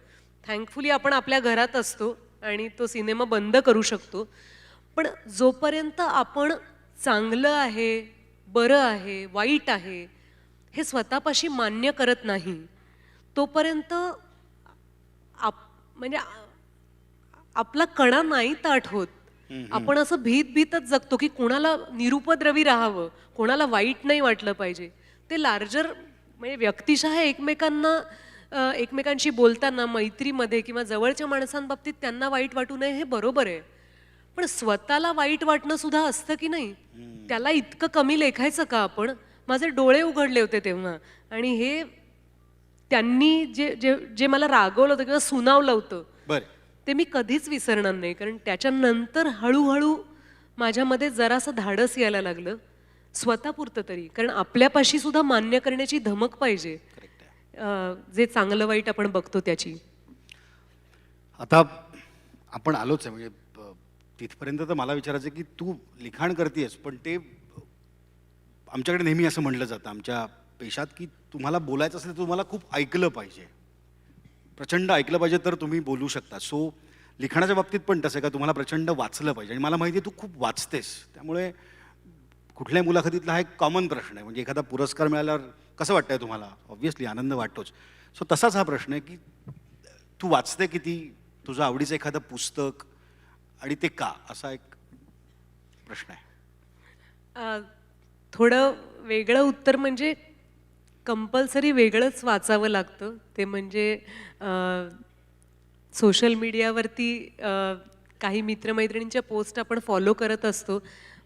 Speaker 3: थँकफुली आपण आपल्या घरात असतो आणि तो सिनेमा बंद करू शकतो. पण जोपर्यंत आपण चांगलं आहे, बरं आहे, वाईट आहे हे स्वतःपाशी मान्य करत नाही, तोपर्यंत म्हणजे आपला कणा नाही ताठ होत. आपण असं भीतच जगतो की कोणाला निरुपद्रवी राहावं, कोणाला वाईट नाही वाटलं पाहिजे. ते लार्जर म्हणजे व्यक्तिशः एकमेकांशी बोलताना मैत्रीमध्ये किंवा जवळच्या माणसांबाबतीत त्यांना वाईट वाटू नये हे बरोबर आहे. पण स्वतःला वाईट वाटणं सुद्धा असतं की नाही, त्याला इतकं कमी लेखायचं का आपण? माझे डोळे उघडले होते तेव्हा. आणि हे त्यांनी जे मला रागवलं होतं किंवा सुनावलं होतं, ते मी कधीच विसरणार नाही. कारण त्याच्यानंतर हळूहळू माझ्यामध्ये जरासं धाडस यायला लागलं, स्वतःपुरतं तरी. कारण आपल्यापाशी सुद्धा मान्य करण्याची धमक पाहिजे, जे चांगलं वाईट आपण बघतो त्याची.
Speaker 2: आता आपण आलोच आहे, म्हणजे तिथपर्यंत तर मला विचारायचं की तू लिखाण करतेस, पण ते आमच्याकडे नेहमी असं म्हटलं जातं आमच्या पेशात की तुम्हाला बोलायचं असेल तर तुम्हाला खूप ऐकलं पाहिजे, प्रचंड ऐकलं पाहिजे तर तुम्ही बोलू शकता. सो लिखाणाच्या बाबतीत पण तसं का तुम्हाला प्रचंड वाचलं पाहिजे. आणि मला माहिती आहे तू खूप वाचतेस, त्यामुळे कुठल्याही मुलाखतीतला हा एक कॉमन प्रश्न आहे, म्हणजे एखादा पुरस्कार मिळाल्यावर कसं वाटतंय तुम्हाला? ऑब्व्हियसली आनंद वाटतोच. सो तसाच हा प्रश्न आहे की तू वाचते किती, तुझं आवडीचं एखादं पुस्तक, आणि ते का, असा एक प्रश्न आहे.
Speaker 3: थोडं वेगळं उत्तर म्हणजे कंपल्सरी वेगळंच वाचावं लागतं. ते म्हणजे सोशल मीडियावरती काही मित्रमैत्रिणींच्या पोस्ट आपण फॉलो करत असतो.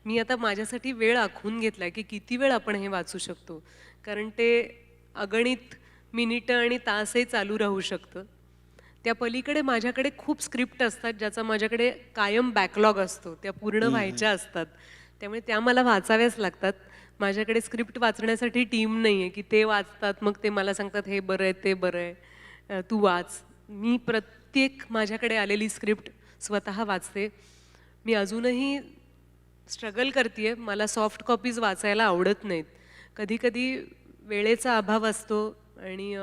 Speaker 3: मी आता माझ्यासाठी वेळ आखून घेतला की किती वेळ आपण हे वाचू शकतो, कारण ते अगणित मिनिटं आणि तासही चालू राहू शकतं. त्या पलीकडे माझ्याकडे खूप स्क्रिप्ट असतात ज्याचा माझ्याकडे कायम बॅकलॉग असतो, त्या पूर्ण व्हायच्या असतात, त्यामुळे त्या मला वाचाव्याच लागतात. माझ्याकडे स्क्रिप्ट वाचण्यासाठी टीम नाही आहे की ते वाचतात मग ते मला सांगतात हे बरं आहे, ते बरं आहे, तू वाच. मी प्रत्येक माझ्याकडे आलेली स्क्रिप्ट स्वतः वाचते. मी अजूनही स्ट्रगल करते, मला सॉफ्ट कॉपीज वाचायला आवडत नाहीत. कधी कधी वेळेचा अभाव असतो आणि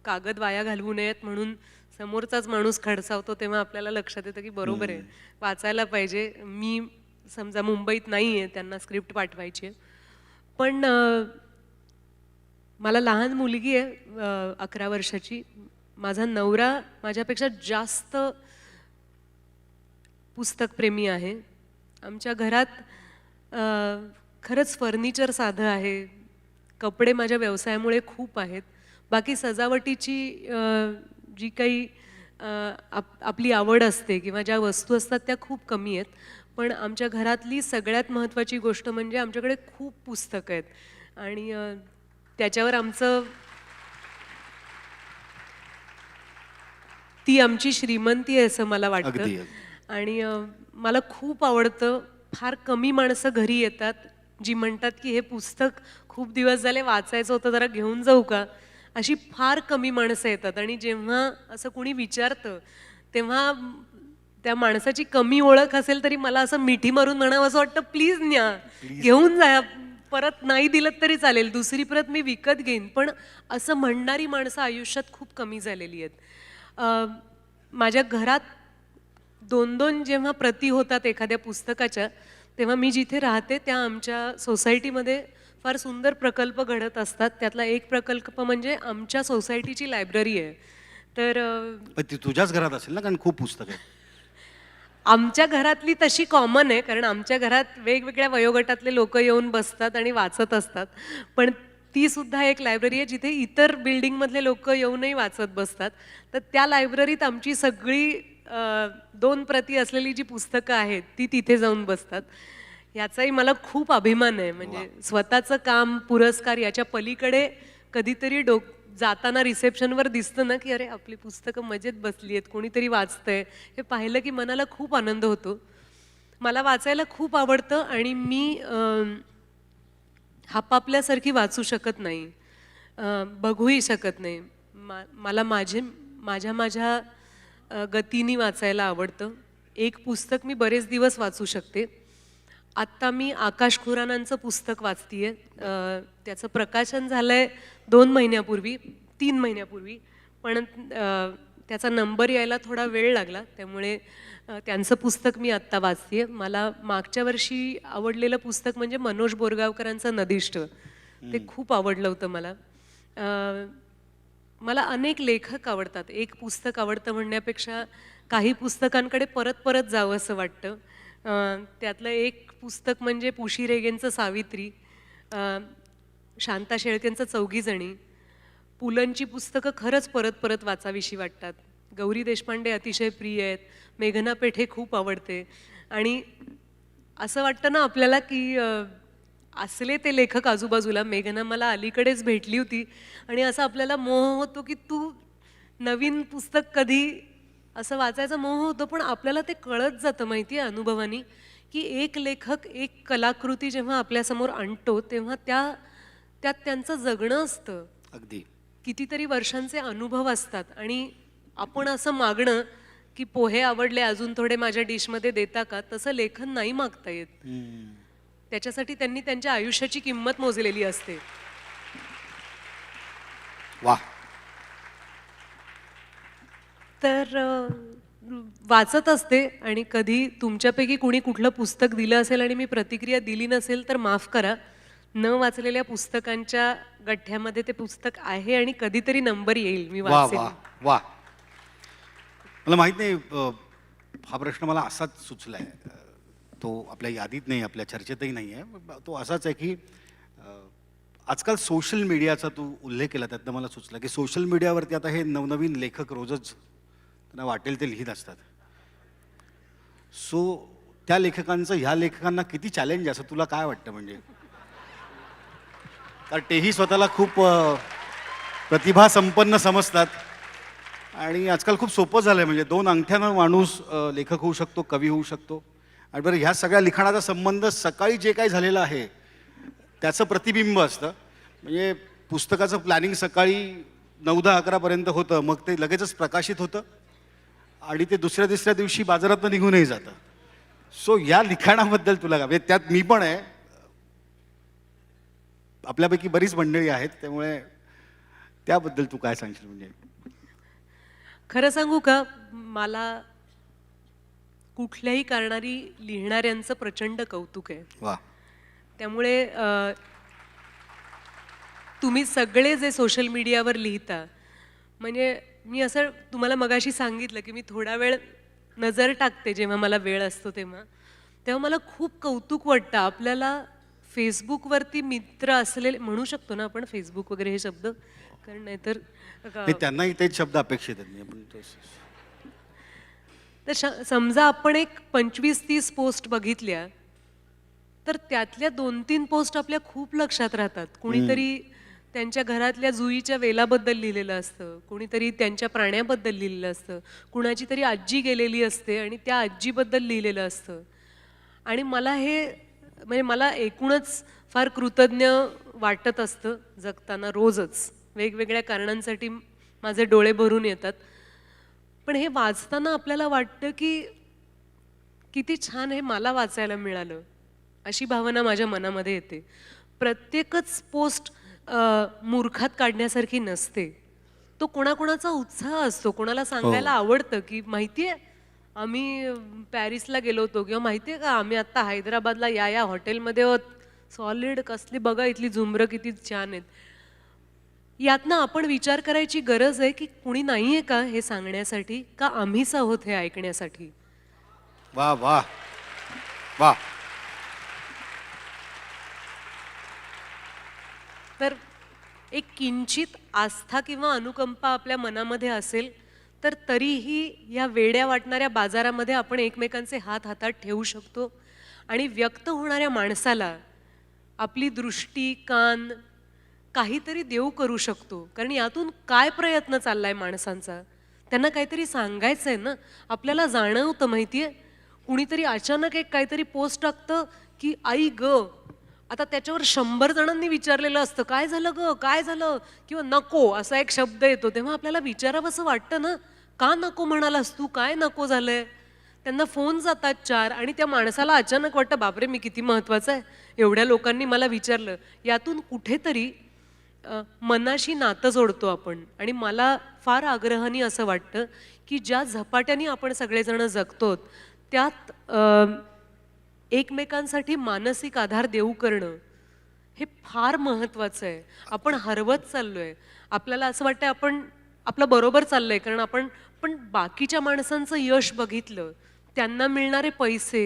Speaker 3: कागद वाया घालवू नयेत म्हणून समोरचाच माणूस खडसावतो, तेव्हा आपल्याला लक्षात येतं की बरोबर आहे, वाचायला पाहिजे. मी समजा मुंबईत नाही आहे, त्यांना स्क्रिप्ट पाठवायची आहे, पण मला लहान मुलगी आहे 11 वर्षाची. माझा नवरा माझ्यापेक्षा जास्त पुस्तकप्रेमी आहे. आमच्या घरात खरंच फर्निचर साधं आहे. कपडे माझ्या व्यवसायामुळे खूप आहेत. बाकी सजावटीची जी काही आपली आवड असते किंवा ज्या वस्तू असतात त्या खूप कमी आहेत. पण आमच्या घरातली सगळ्यात महत्त्वाची गोष्ट म्हणजे आमच्याकडे खूप पुस्तकं आहेत आणि त्याच्यावर ती आमची श्रीमंती आहे असं मला वाटतं.
Speaker 2: अगदी.
Speaker 3: आणि मला खूप आवडतं. फार कमी माणसं घरी येतात जी म्हणतात की हे पुस्तक खूप दिवस झाले वाचायचं होतं, जरा घेऊन जाऊ का. अशी फार कमी माणसं येतात आणि जेव्हा असं कुणी विचारतं तेव्हा त्या माणसाची कमी ओळख असेल तरी मला असं मिठी मारून म्हणावं असं वाटतं, प्लीज न्या, घेऊन जा, परत नाही दिलं तरी चालेल, दुसरी प्रत मी विकत घेईन. पण असं म्हणणारी माणसं आयुष्यात खूप कमी झालेली आहेत. माझ्या घरात 2-2 जेव्हा प्रती होतात एखाद्या पुस्तकाच्या, तेव्हा मी जिथे राहते त्या आमच्या सोसायटीमध्ये फार सुंदर प्रकल्प घडत असतात. त्यातला एक प्रकल्प म्हणजे आमच्या सोसायटीची लायब्ररी आहे. तर
Speaker 2: पण ती तुझ्याच घरात असेल ना, कारण खूप पुस्तकं आहेत.
Speaker 3: आमच्या घरातली तशी कॉमन आहे, कारण आमच्या घरात वेगवेगळ्या वयोगटातले लोक येऊन बसतात आणि वाचत असतात. पण ती सुद्धा एक लायब्ररी आहे जिथे इतर बिल्डिंगमधले लोक येऊनही वाचत बसतात. तर त्या लायब्ररीत आमची सगळी 2 प्रती असलेली जी पुस्तकं आहेत ती तिथे जाऊन बसतात. याचाही मला खूप अभिमान आहे. म्हणजे स्वतःचं काम, पुरस्कार याच्या पलीकडे कधीतरी जाताना रिसेप्शनवर दिसतं ना की अरे आपली पुस्तकं मजेत बसली आहेत, कोणीतरी वाचतंय, हे पाहिलं की मनाला खूप आनंद होतो. मला वाचायला खूप आवडतं आणि मी हापापल्यासारखी वाचू शकत नाही, बघूही शकत नाही. मला माझ्या गतीने वाचायला आवडतं. एक पुस्तक मी बरेच दिवस वाचू शकते. आत्ता मी आकाश खुरानांचं पुस्तक वाचतीये. त्याचं प्रकाशन झालंय 2 महिन्यापूर्वी, 3 महिन्यापूर्वी, पण त्याचा नंबर यायला थोडा वेळ लागला. त्यामुळे त्यांचं पुस्तक मी आत्ता वाचतीये. मला मागच्या वर्षी आवडलेलं पुस्तक म्हणजे मनोज बोरगावकरांचं नदिष्ट. ते खूप आवडलं होतं मला. मला अनेक लेखक आवडतात. एक पुस्तक आवडतं म्हणण्यापेक्षा काही पुस्तकांकडे परत परत जावं असं वाटतं. त्यातलं एक पुस्तक म्हणजे पु. शी. रेगेंचं सावित्री, शांता शेळकेंचं चौघीजणी. पुलंची पुस्तकं खरंच परत परत वाचावीशी वाटतात. गौरी देशपांडे अतिशय प्रिय आहेत. मेघना पेठे खूप आवडते. आणि असं वाटतं ना आपल्याला की असले ते लेखक आजूबाजूला. मेघना मला अलीकडेच भेटली होती आणि असं आपल्याला मोह होतो की तू नवीन पुस्तक कधी, असं वाचायचा मोह होतो. पण आपल्याला ते कळत जातं माहिती आहे अनुभवानी की एक लेखक एक कलाकृती जेव्हा आपल्यासमोर आणतो तेव्हा त्यात त्यांचं जगणं असतं.
Speaker 2: अगदी.
Speaker 3: कितीतरी वर्षांचे अनुभव असतात आणि आपण असं मागणं की पोहे आवडले, अजून थोडे माझ्या डिशमध्ये देता का, तसं लेखन नाही मागता येत. त्याच्यासाठी त्यांनी त्यांच्या आयुष्याची किंमत मोजलेली असते.
Speaker 2: वा.
Speaker 3: तर वाचत असते आणि कधी तुमच्यापैकी कुणी कुठलं पुस्तक दिलं असेल आणि मी प्रतिक्रिया दिली नसेल तर माफ करा. न वाचलेल्या पुस्तकांच्या गठ्ठ्यामध्ये ते पुस्तक आहे आणि कधीतरी नंबर येईल, मी
Speaker 2: वा
Speaker 3: वाचेन.
Speaker 2: वा वा. मला माहित नाही, हा प्रश्न मला असाच सुचलाय. तो आपल्या यादीत नाही, आपल्या चर्चेतही नाही आहे. तो असाच आहे की आजकाल सोशल मीडियाचा तू उल्लेख केला, त्यातनं मला सुचलं की सोशल मीडियावरती आता हे नवनवीन लेखक रोजच त्यांना वाटेल ते लिहित असतात. सो त्या लेखकांचं ह्या लेखकांना किती चॅलेंज आहे असं तुला काय वाटतं? म्हणजे कारण तेही स्वतःला खूप प्रतिभा संपन्न समजतात आणि आजकाल खूप सोपं झालं आहे. म्हणजे 2 अंगठ्यानं माणूस लेखक होऊ शकतो, कवी होऊ शकतो. आणि बरं, ह्या सगळ्या लिखाणाचा संबंध सकाळी जे काही झालेलं आहे त्याचं प्रतिबिंब असतं. म्हणजे पुस्तकाचं प्लॅनिंग सकाळी 9-10-11पर्यंत होतं, मग ते लगेचच प्रकाशित होतं आणि ते दुसऱ्या-तिसऱ्या दिवशी बाजारातनं निघूनही जातं. सो या लिखाणाबद्दल तुला काय, म्हणजे त्यात मी पण आहे, आपल्यापैकी बरीच मंडळी आहेत, त्यामुळे त्याबद्दल तू काय सांगशील? म्हणजे
Speaker 3: खरं सांगू का, मला कुठल्याही कारणारी लिहिणाऱ्यांचं प्रचंड कौतुक आहे.
Speaker 2: वा.
Speaker 3: त्यामुळे तुम्ही सगळे जे सोशल मीडियावर लिहिता, म्हणजे मी असं तुम्हाला मगाशी सांगितलं की मी थोडा वेळ नजर टाकते जेव्हा मला वेळ असतो तेव्हा मला खूप कौतुक वाटतं. आपल्याला फेसबुकवरती मित्र असलेले म्हणू शकतो ना आपण फेसबुक वगैरे हे शब्द, कारण नाहीतर
Speaker 2: हे त्यांनाही तेच शब्द अपेक्षित आहेत. आपण
Speaker 3: तर समजा आपण एक 25-30 पोस्ट बघितल्या तर त्यातल्या 2-3 पोस्ट आपल्या खूप लक्षात राहतात. कुणीतरी त्यांच्या घरातल्या जुईच्या वेलाबद्दल लिहिलेलं असतं, कुणीतरी त्यांच्या प्राण्याबद्दल लिहिलेलं असतं, कुणाची तरी आजी गेलेली असते आणि त्या आजीबद्दल लिहिलेलं असतं. आणि मला हे म्हणजे मला एकूणच फार कृतज्ञ वाटत असतं जगताना रोजच. वेगवेगळ्या कारणांसाठी माझे डोळे भरून येतात. पण हे वाचताना आपल्याला वाटतं की किती छान हे मला वाचायला मिळालं, अशी भावना माझ्या मनामध्ये येते. प्रत्येकच पोस्ट मूर्खात काढण्यासारखी नसते. तो कोणाकोणाचा उत्साह असतो. कोणाला सांगायला आवडतं की माहितीये आम्ही पॅरिसला गेलो होतो, किंवा माहितीये का आम्ही आत्ता हैदराबादला या हॉटेलमध्ये होत, सॉलिड कसली बघा इथली झुंबरं किती छान आहेत. यातनं आपण विचार करायची गरज आहे की कुणी नाहीये का हे सांगण्यासाठी, का आम्हीच आहोत हे ऐकण्यासाठी.
Speaker 2: वा वा वा.
Speaker 3: तर एक किंचित आस्था किंवा अनुकंपा आपल्या मनामध्ये असेल तर तरीही या वेड्या वाटणाऱ्या बाजारामध्ये आपण एकमेकांचे हात हातात ठेवू शकतो आणि व्यक्त होणाऱ्या माणसाला आपली दृष्टी, कान काहीतरी देऊ करू शकतो. कारण यातून काय प्रयत्न चाललाय माणसांचा, त्यांना काहीतरी सांगायचं आहे ना. आपल्याला जाणवतं माहितीये, कुणीतरी अचानक एक काहीतरी पोस्ट टाकतं की आई ग, आता त्याच्यावर 100 जणांनी विचारलेलं असतं काय झालं ग, काय झालं, किंवा नको असा एक शब्द येतो, तेव्हा आपल्याला विचारावं असं वाटतं ना, का नको म्हणालास तू, काय नको झालंय. त्यांना फोन जातात 4 आणि त्या माणसाला अचानक वाटतं बापरे मी किती महत्वाचं आहे, एवढ्या लोकांनी मला विचारलं. यातून कुठेतरी मनाशी नातं जोडतो आपण. आणि मला फार आग्रहाने असं वाटतं की ज्या झपाट्याने आपण सगळेजण जगतो त्यात एकमेकांसाठी मानसिक आधार देऊ करणं हे फार महत्वाचं आहे. आपण हरवत चाललोय. आपल्याला असं वाटतं आपण आपलं बरोबर चाललंय, कारण आपण पण बाकीच्या माणसांचं यश बघितलं, त्यांना मिळणारे पैसे,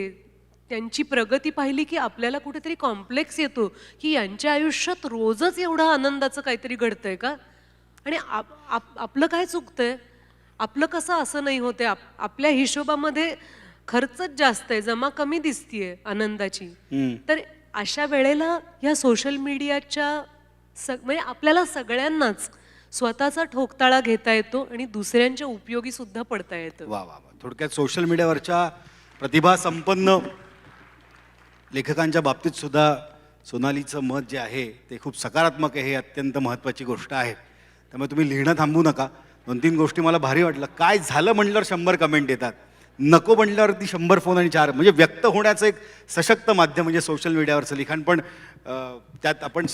Speaker 3: त्यांची प्रगती पाहिली की आपल्याला कुठेतरी कॉम्प्लेक्स येतो की यांच्या आयुष्यात रोजच एवढं आनंदाचं काहीतरी घडतंय का, आणि आपलं काय चुकतंय, आपलं कसं असं नाही होते. आपल्या हिशोबामध्ये खर्चच जास्त आहे, जमा कमी दिसतीये आनंदाची. तर अशा वेळेला या सोशल मीडियाच्या म्हणजे आपल्याला सगळ्यांनाच स्वतःचा ठोकताळा घेता येतो आणि दुसऱ्यांच्या उपयोगी सुद्धा पडता येतं.
Speaker 2: वा वा वा. थोडक्यात सोशल मीडियावरच्या प्रतिभा संपन्न लेखकांच्या बाबतीत सुद्धा सोनालीचं मत जे आहे ते खूप सकारात्मक आहे. हे अत्यंत महत्त्वाची गोष्ट आहे. त्यामुळे तुम्ही लिहिणं थांबू नका. 2-3 गोष्टी मला भारी वाटलं. काय झालं म्हटल्यावर 100 कमेंट येतात, नको म्हटल्यावरती 100 फोन आणि 4, म्हणजे व्यक्त होण्याचं एक सशक्त माध्यम म्हणजे सोशल मीडियावरचं लिखाण. पण त्यात आपण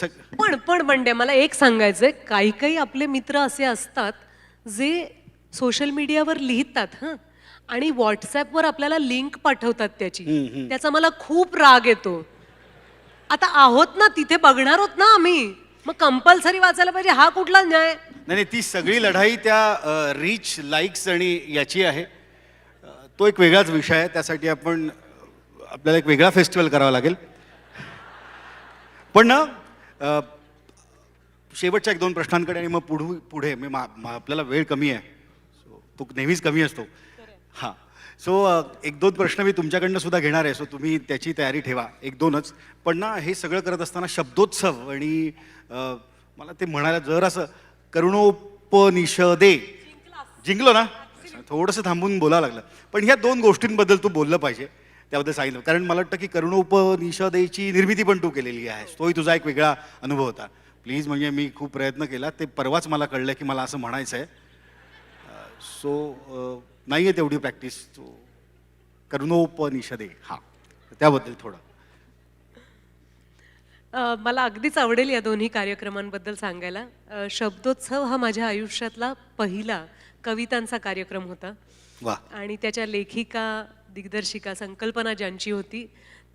Speaker 3: पण बंड्या मला एक सांगायचंय, काही काही आपले मित्र असे असतात जे सोशल मीडियावर लिहितात हं, आणि व्हॉट्सॲपवर आपल्याला लिंक पाठवतात त्याची. त्याचा मला खूप राग येतो. आता आहोत ना तिथे, बघणार आहोत ना आम्ही, मग कंपल्सरी वाचायला पाहिजे, हा कुठला न्याय.
Speaker 2: नाही, ती सगळी लढाई त्या रीच, लाईक्स आणि याची आहे. तो एक वेगळाच विषय आहे. त्यासाठी आपल्याला एक वेगळा फेस्टिवल करावा लागेल. पण ना शेवटच्या 1-2 प्रश्नांकडे आणि मग पुढे आपल्याला वेळ कमी आहे, तो नेहमीच कमी असतो. हां, सो 1-2 प्रश्न मी तुमच्याकडनं सुद्धा घेणार आहे. सो तुम्ही त्याची तयारी ठेवा, 1-2च. पण ना हे सगळं करत असताना शब्दोत्सव आणि मला ते म्हणायला जरासं करुणोपनिषदे जिंकलो ना, थोडंसं थांबून बोलावं लागलं. पण ह्या 2 गोष्टींबद्दल तू बोललं पाहिजे, त्याबद्दल सांगितलं. कारण मला वाटतं की करुणोपनिषदेची निर्मिती पण तू केलेली आहे, तोही तुझा एक वेगळा अनुभव होता. प्लीज, म्हणजे मी खूप प्रयत्न केला, ते परवाच मला कळलं की मला असं म्हणायचं आहे. सो नाही आहे तेवढी प्रॅक्टिस. करुणोपनिषदे, हां, त्याबद्दल थोडं.
Speaker 3: मला अगदीच आवडेल या दोन्ही कार्यक्रमांबद्दल सांगायला. शब्दोत्सव हा माझ्या आयुष्यातला पहिला कवितांचा कार्यक्रम होता.
Speaker 2: वा.
Speaker 3: आणि त्याच्या लेखिका, दिग्दर्शिका, संकल्पना ज्यांची होती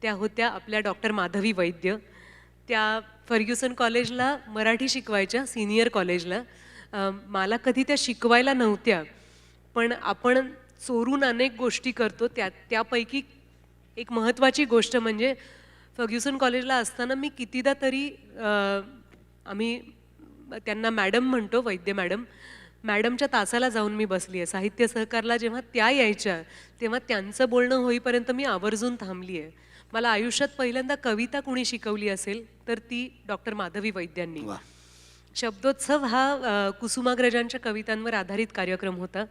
Speaker 3: त्या होत्या आपल्या डॉक्टर माधवी वैद्य. त्या फर्ग्युसन कॉलेजला मराठी शिकवायच्या, सिनियर कॉलेजला. मला कधी त्या शिकवायला नव्हत्या, पण आपण चोरून अनेक गोष्टी करतो. त्यापैकी एक महत्त्वाची गोष्ट म्हणजे फर्ग्युसन कॉलेजला असताना मी कितीदा तरी आम्ही त्यांना मॅडम म्हणतो, वैद्य मॅडम, मॅडमच्या तासाला जाऊन मी बसली आहे. साहित्य सहकारला जेव्हा त्या यायच्या तेव्हा त्यांचं बोलणं होईपर्यंत मी आवर्जून थांबली आहे. मला आयुष्यात पहिल्यांदा कविता कुणी शिकवली असेल तर ती डॉक्टर माधवी वैद्यांनी.
Speaker 2: वा.
Speaker 3: शब्दोत्सव हा कुसुमाग्रजांच्या कवितांवर आधारित कार्यक्रम होता.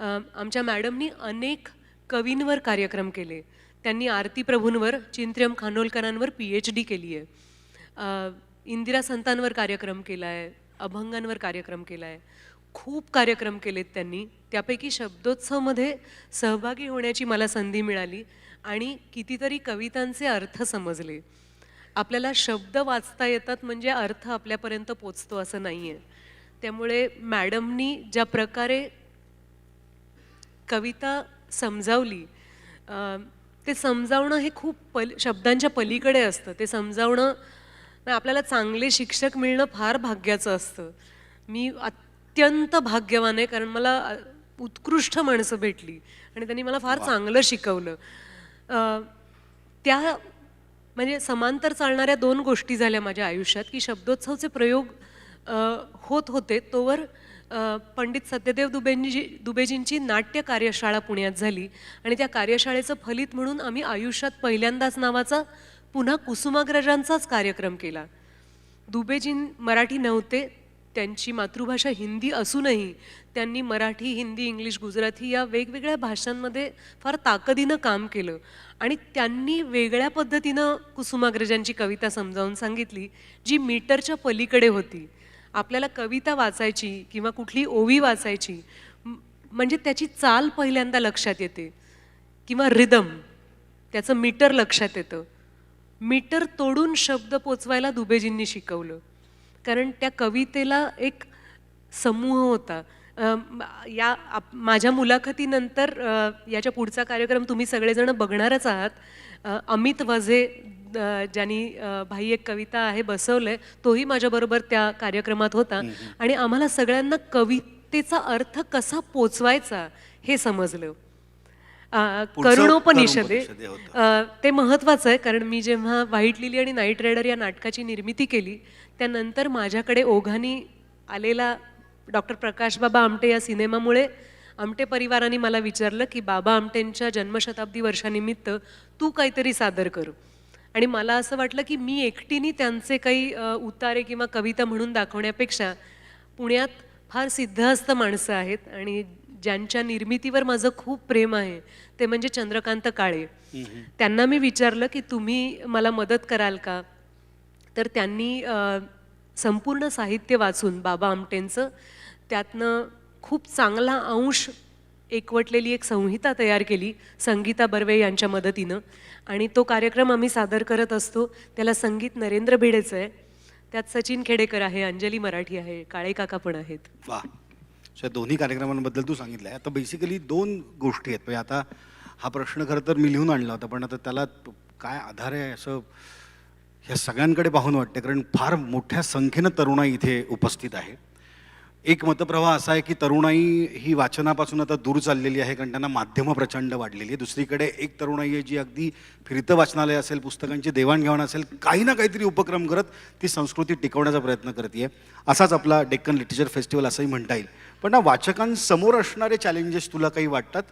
Speaker 3: आमच्या मॅडमनी अनेक कवींवर कार्यक्रम केले. त्यांनी आरती प्रभूंवर, चिंत्र्यम खानोलकरांवर PhD केली आहे. इंदिरा संतांवर कार्यक्रम केला आहे, अभंगांवर कार्यक्रम केला आहे, खूप कार्यक्रम केलेत त्यांनी. त्यापैकी शब्दोत्सवमध्ये सहभागी होण्याची मला संधी मिळाली आणि कितीतरी कवितांचे अर्थ समजले. आपल्याला शब्द वाचता येतात म्हणजे अर्थ आपल्यापर्यंत पोचतो असं नाही आहे. त्यामुळे मॅडमनी ज्या प्रकारे कविता समजावली, ते समजावणं हे खूप शब्दांच्या पलीकडे असतं. ते समजावणं आपल्याला चांगले शिक्षक मिळणं फार भाग्याचं असतं. मी अत्यंत भाग्यवान आहे, कारण मला उत्कृष्ट माणसं भेटली आणि त्यांनी मला फार चांगलं शिकवलं. त्या म्हणजे समांतर चालणाऱ्या 2 गोष्टी झाल्या माझ्या आयुष्यात, की शब्दोत्सवचे प्रयोग होत होते तोवर पंडित सत्यदेव दुबेजींची नाट्य कार्यशाळा पुण्यात झाली आणि त्या कार्यशाळेचं फलित म्हणून आम्ही आयुष्यात पहिल्यांदाच नावाचा पुन्हा कुसुमाग्रजांचाच कार्यक्रम केला. दुबेजी मराठी नव्हते, त्यांची मातृभाषा हिंदी असूनही त्यांनी मराठी, हिंदी, इंग्लिश, गुजराती या वेगवेगळ्या भाषांमध्ये फार ताकदीनं काम केलं आणि त्यांनी वेगळ्या पद्धतीनं कुसुमाग्रजांची कविता समजावून सांगितली, जी मीटरच्या पलीकडे होती. आपल्याला कविता वाचायची किंवा कुठली ओवी वाचायची म्हणजे त्याची चाल पहिल्यांदा लक्षात येते किंवा रिदम, त्याचं मीटर लक्षात येतं. मीटर तोडून शब्द पोचवायला दुबेजींनी शिकवलं, कारण त्या कवितेला एक समूह होता. माझ्या मुलाखतीनंतर याच्या पुढचा कार्यक्रम तुम्ही सगळेजण बघणारच आहात. अमित वझे ज्यांनी भाई एक कविता आहे बसवलंय, तोही माझ्याबरोबर त्या कार्यक्रमात होता आणि आम्हाला सगळ्यांना कवितेचा अर्थ कसा पोचवायचा हे समजलं. करुणोपनिषदे ते महत्त्वाचं आहे, कारण मी जेव्हा व्हाईट लिली आणि नाईट रायडर या नाटकाची निर्मिती केली त्यानंतर माझ्याकडे ओघाने आलेला डॉक्टर प्रकाश बाबा आमटे या सिनेमामुळे आमटे परिवाराने मला विचारलं की बाबा आमटेंच्या जन्मशताब्दी वर्षानिमित्त तू काहीतरी सादर कर. आणि मला असं वाटलं की मी एकटीने त्यांचे काही उतारे किंवा कविता म्हणून दाखवण्यापेक्षा पुण्यात फार सिद्धहस्त माणसं आहेत आणि ज्यांच्या निर्मितीवर माझं खूप प्रेम आहे ते म्हणजे चंद्रकांत काळे. त्यांना मी विचारलं की तुम्ही मला मदत कराल का, तर त्यांनी संपूर्ण साहित्य वाचून बाबा आमटेंचं त्यातनं खूप चांगला अंश एकवटलेली एक संहिता तयार केली संगीता बर्वे यांच्या मदतीनं आणि तो कार्यक्रम आम्ही सादर करत असतो. त्याला संगीत नरेंद्र भिडेचं आहे, त्यात सचिन खेडेकर आहे, अंजली मराठी आहे, काळे काका पण आहेत.
Speaker 2: वा, दोन्ही कार्यक्रमांबद्दल तू सांगितलं आहे. आता बेसिकली 2 गोष्टी आहेत. म्हणजे आता हा प्रश्न खरं तर मी लिहून आणला होता, पण आता त्याला काय आधार आहे असं ह्या सगळ्यांकडे पाहून वाटते, कारण फार मोठ्या संख्येनं तरुणाई इथे उपस्थित आहे. एक मतप्रवाह असा आहे की तरुणाई ही वाचनापासून आता दूर चाललेली आहे, कारण त्यांना माध्यमं प्रचंड वाढलेली आहे. दुसरीकडे एक तरुणाई आहे जी अगदी फिरतं वाचनालय असेल, पुस्तकांची देवाणघेवाण असेल, काही ना काहीतरी उपक्रम करत ती संस्कृती टिकवण्याचा प्रयत्न करते. असाच आपला डेक्कन लिटरेचर फेस्टिवल असंही म्हणता येईल. पण ना वाचकांसमोर असणारे चॅलेंजेस तुला काही वाटतात?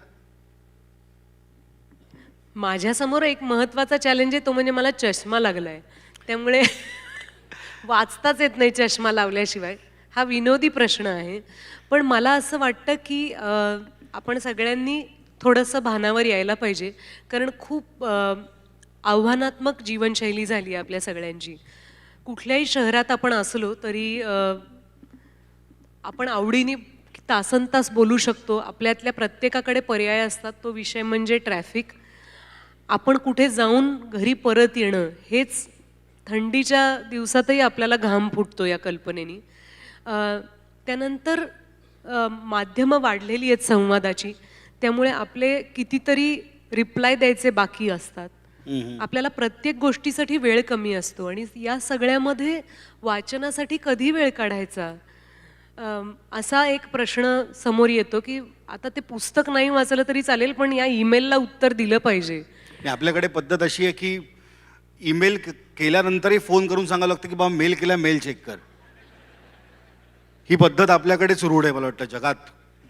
Speaker 3: माझ्यासमोर एक महत्त्वाचा चॅलेंज आहे, तो म्हणजे मला चष्मा लागलाय, त्यामुळे वाचताच येत नाही चष्मा लावल्याशिवाय. हा विनोदी प्रश्न आहे, पण मला असं वाटतं की आपण सगळ्यांनी थोडंसं भानावर यायला पाहिजे, कारण खूप आव्हानात्मक जीवनशैली झाली आहे आपल्या सगळ्यांची. कुठल्याही शहरात आपण असलो तरी आपण आवडीने तासनतास बोलू शकतो. आपल्यातल्या प्रत्येकाकडे पर्याय असतात. तो विषय म्हणजे ट्रॅफिक. आपण कुठे जाऊन घरी परत येणं हेच थंडीच्या दिवसातही आपल्याला घाम फुटतो या कल्पनेनी. त्यानंतर माध्यमं वाढलेली आहेत संवादाची, त्यामुळे आपले कितीतरी रिप्लाय द्यायचे बाकी असतात. आपल्याला प्रत्येक गोष्टीसाठी वेळ कमी असतो आणि या सगळ्यामध्ये वाचनासाठी कधी वेळ काढायचा असा एक प्रश्न समोर येतो की आता ते पुस्तक नाही वाचलं तरी चालेल, पण या ईमेलला उत्तर दिलं पाहिजे.
Speaker 2: आणि आपल्याकडे पद्धत अशी आहे की ईमेल केल्यानंतरही फोन करून सांगावं लागतं की बाबा मेल केला, मेल चेक कर. ही पद्धत आपल्याकडे सुरू आहे मला वाटतं जगात,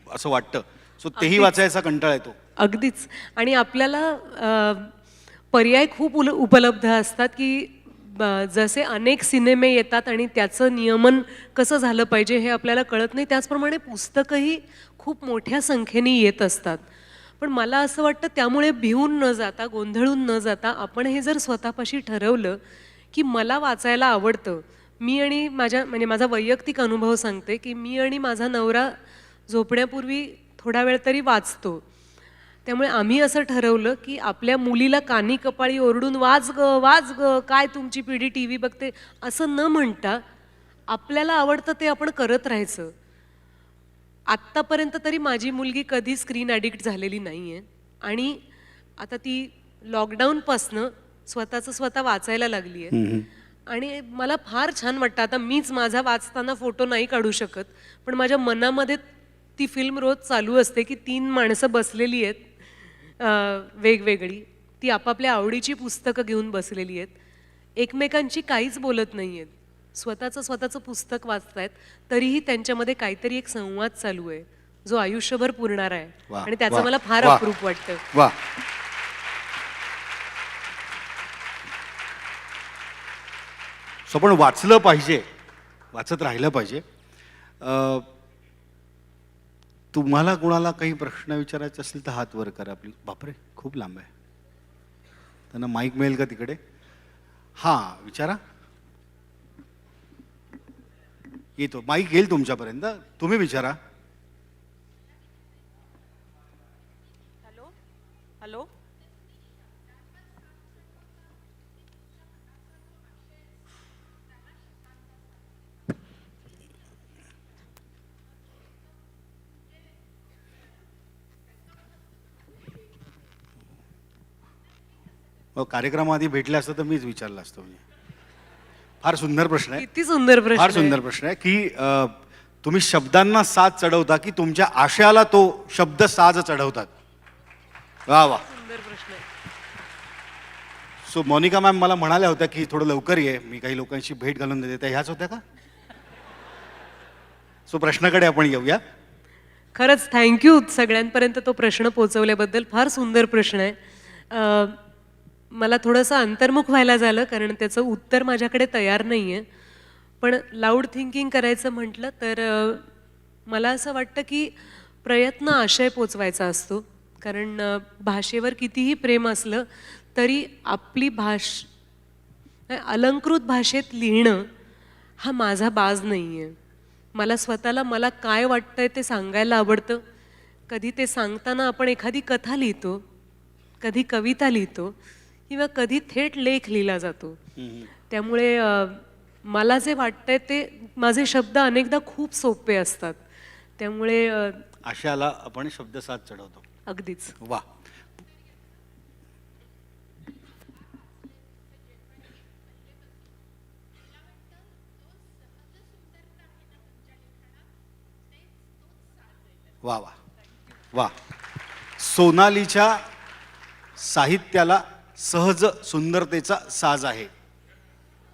Speaker 2: असं वाटतं. सो तेही वाचायचा कंटाळा येतो.
Speaker 3: अगदीच. आणि आपल्याला पर्याय खूप उपलब्ध असतात की जसे अनेक सिनेमे येतात आणि त्याचं नियमन कसं झालं पाहिजे हे आपल्याला कळत नाही. त्याचप्रमाणे पुस्तकंही खूप मोठ्या संख्येने येत असतात. पण मला असं वाटतं त्यामुळे भिवून न जाता, गोंधळून न जाता, आपण हे जर स्वतःपाशी ठरवलं की मला वाचायला आवडतं, मी आणि माझा वैयक्तिक अनुभव सांगते की मी आणि माझा नवरा झोपण्यापूर्वी थोडा वेळ तरी वाचतो. त्यामुळे आम्ही असं ठरवलं की आपल्या मुलीला कानी कपाळी ओरडून वाच ग काय तुमची पिढी टी व्ही बघते असं न म्हणता आपल्याला आवडतं ते आपण करत राहायचं. आत्तापर्यंत तरी माझी मुलगी कधी स्क्रीन ॲडिक्ट झालेली नाही आहे आणि आता ती लॉकडाऊनपासनं स्वतःचं स्वतः वाचायला लागली आहे. आणि मला फार छान वाटतं. आता मीच माझा वाचताना फोटो नाही काढू शकत, पण माझ्या मनामध्ये ती फिल्म रोज चालू असते की 3 माणसं बसलेली आहेत वेगवेगळी, ती आपापल्या आवडीची पुस्तकं घेऊन बसलेली आहेत, एकमेकांची काहीच बोलत नाही आहेत, स्वतःचं पुस्तक वाचतायत, तरीही त्यांच्यामध्ये काहीतरी एक संवाद चालू आहे जो आयुष्यभर पुरणार आहे.
Speaker 2: वा,
Speaker 3: आणि त्याचं
Speaker 2: वा,
Speaker 3: मला फार
Speaker 2: वा.
Speaker 3: अप्रूप वाटतं.
Speaker 2: वा. सो पण वाचलं पाहिजे, वाचत राहिलं पाहिजे. तुम्हाला कोणाला काही प्रश्न विचारायचे असतील तर हात वर करा आपली. बापरे, खूप लांब आहे. त्यांना माईक मिळेल का तिकडे? हां, विचारा. येतो, माईक येईल तुमच्यापर्यंत, तुम्ही विचारा.
Speaker 4: हॅलो हॅलो
Speaker 2: कार्यक्रमाआधी भेटले असतं तर मीच विचारलं असतं. म्हणजे फार सुंदर प्रश्न आहे.
Speaker 3: किती सुंदर प्रश्न
Speaker 2: फार
Speaker 3: आहे.
Speaker 2: सुंदर प्रश्न आहे की तुम्ही शब्दांना साज चढवता की तुमच्या आशयाला तो शब्द साज चढवतात. वा वा.
Speaker 3: सुंदर प्रश्न आहे.
Speaker 2: सो मोनिका मॅम मला म्हणाल्या होत्या की थोडं लवकर ये, मी काही लोकांशी भेट घालून देते. त्या ह्याच होत्या का? सो प्रश्नाकडे आपण येऊया.
Speaker 3: खरंच थँक्यू सगळ्यांपर्यंत तो प्रश्न पोहोचवल्याबद्दल. फार सुंदर प्रश्न आहे. मला थोडंसं अंतर्मुख व्हायला झालं कारण त्याचं उत्तर माझ्याकडे तयार नाही आहे. पण लाऊड थिंकिंग करायचं म्हटलं तर मला असं वाटतं की प्रयत्न आशय पोचवायचा असतो. कारण भाषेवर कितीही प्रेम असलं तरी आपली अलंकृत भाषेत लिहिणं हा माझा बाज नाही आहे. मला स्वतःला मला काय वाटतंय ते सांगायला आवडतं. कधी ते सांगताना आपण एखादी कथा लिहितो, कधी कविता लिहितो किंवा कधी थेट लेख लिहिला जातो. त्यामुळे मला जे वाटतंय ते माझे शब्द अनेकदा खूप सोपे असतात. त्यामुळे
Speaker 2: आशयाला आपण शब्द साज चढवतो.
Speaker 3: अगदीच.
Speaker 2: वा. वा वा वा. सोनालीच्या साहित्याला सहज सुंदरतेचा साज आहे.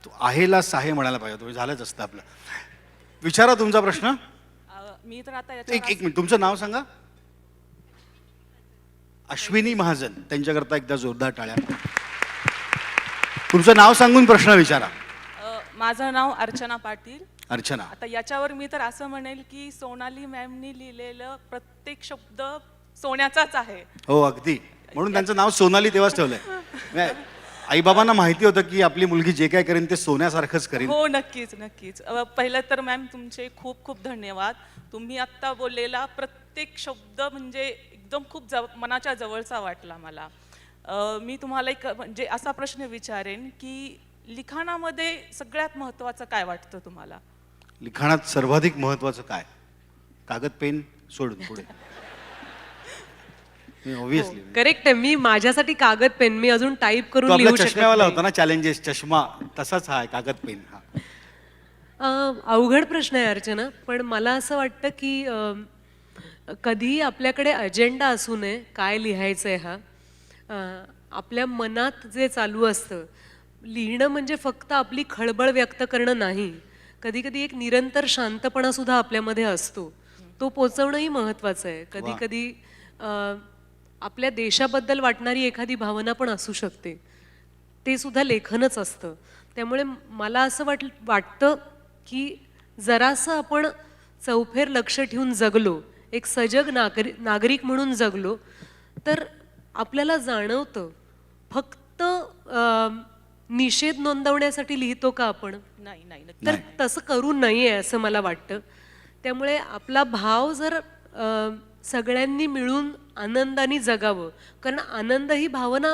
Speaker 2: तो आहेला साहे म्हणायला पाहिजे. तुम्ही झालंच असतं आपलं. विचारा तुमचा प्रश्न.
Speaker 4: मी तर आता
Speaker 2: एक मिनिट, तुमचं नाव सांगा. अश्विनी महाजन. त्यांच्याकरता एकदा जोरदार टाळ्या. तुमचं नाव सांगून प्रश्न विचारा.
Speaker 4: माझं नाव अर्चना पाटील.
Speaker 2: अर्चना.
Speaker 4: आता याच्यावर मी तर असं म्हणेल की सोनाली मॅमनी लिहिलेलं प्रत्येक शब्द सोन्याचाच आहे.
Speaker 2: हो अगदी. म्हणून त्यांचं नाव सोनाली तेव्हाच ठेवलंय. आईबाबांना माहिती होतं की आपली मुलगी जे काय करेन ते सोन्यासारखंच करेन.
Speaker 4: हो नक्कीच नक्कीच. पहिलं तर मॅम तुमचे खूप खूप धन्यवाद. तुम्ही आत्ता बोललेला प्रत्येक शब्द म्हणजे एकदम खूप मनाच्या जवळचा वाटला मला. मी तुम्हाला एक म्हणजे असा प्रश्न विचारेन की लिखाणामध्ये सगळ्यात महत्त्वाचं काय वाटतं तुम्हाला?
Speaker 2: लिखाणात सर्वाधिक महत्वाचं काय? कागद पेन सोडून पुढे. ऑब्विसली
Speaker 3: करेक्ट आहे. मी माझ्यासाठी कागद पेन मी अजून टाईप करून
Speaker 2: आपला
Speaker 3: लिहू शकत
Speaker 2: चष्म्यावाला
Speaker 3: नाही.
Speaker 2: होता ना चॅलेंजेस, चष्मा तसाच हा आहे, कागद पेन. हा
Speaker 3: अवघड प्रश्न आहे अर्चना, पण मला असं वाटतं की कधीही आपल्याकडे अजेंडा असू नये काय लिहायचं आहे हा. आपल्या मनात जे चालू असतं, लिहिणं म्हणजे फक्त आपली खळबळ व्यक्त करणं नाही. कधी कधी एक निरंतर शांतपणा सुद्धा आपल्यामध्ये असतो, तो पोचवणंही महत्त्वाचं आहे. कधी कधी आपल्या देशाबद्दल वाटणारी एखादी भावना पण असू शकते, ते सुद्धा लेखनच असतं. त्यामुळे मला असं वाटतं की जरासं आपण चौफेर लक्ष ठेवून जगलो, एक सजग नागरिक म्हणून जगलो, तर आपल्याला जाणवतं. फक्त निषेध नोंदवण्यासाठी लिहितो का आपण?
Speaker 4: नाही नाही नक्की.
Speaker 3: तर तसं करू नये असं मला वाटतं. त्यामुळे आपला भाव जर सगळ्यांनी मिळून आनंदाने जगावं, कारण आनंद ही भावना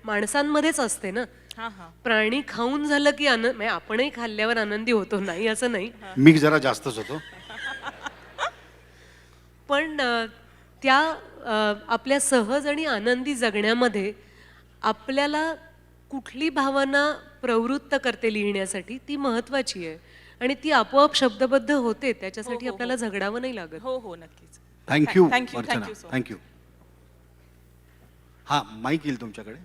Speaker 3: माणसांमध्येच असते ना.
Speaker 4: हां हां.
Speaker 3: प्राणी खाऊन झालं की आनंद, म्हणजे आपणही खाल्ल्यावर आनंदी होतो, नाही असं नाही.
Speaker 2: मी जरा जास्तच होतो.
Speaker 3: पण त्या आपल्या सहज आणि आनंदी जगण्यामध्ये आपल्याला कुठली भावना प्रवृत्त करते लिहिण्यासाठी, ती महत्त्वाची आहे. आणि ती आपोआप शब्दबद्ध होते, त्याच्यासाठी आपल्याला झगडावं नाही लागत.
Speaker 4: हो हो नक्कीच.
Speaker 2: Thank you
Speaker 4: thank you
Speaker 2: Archana,
Speaker 4: thank you so
Speaker 2: thank you. हां, माईक येईल तुमच्याकडे.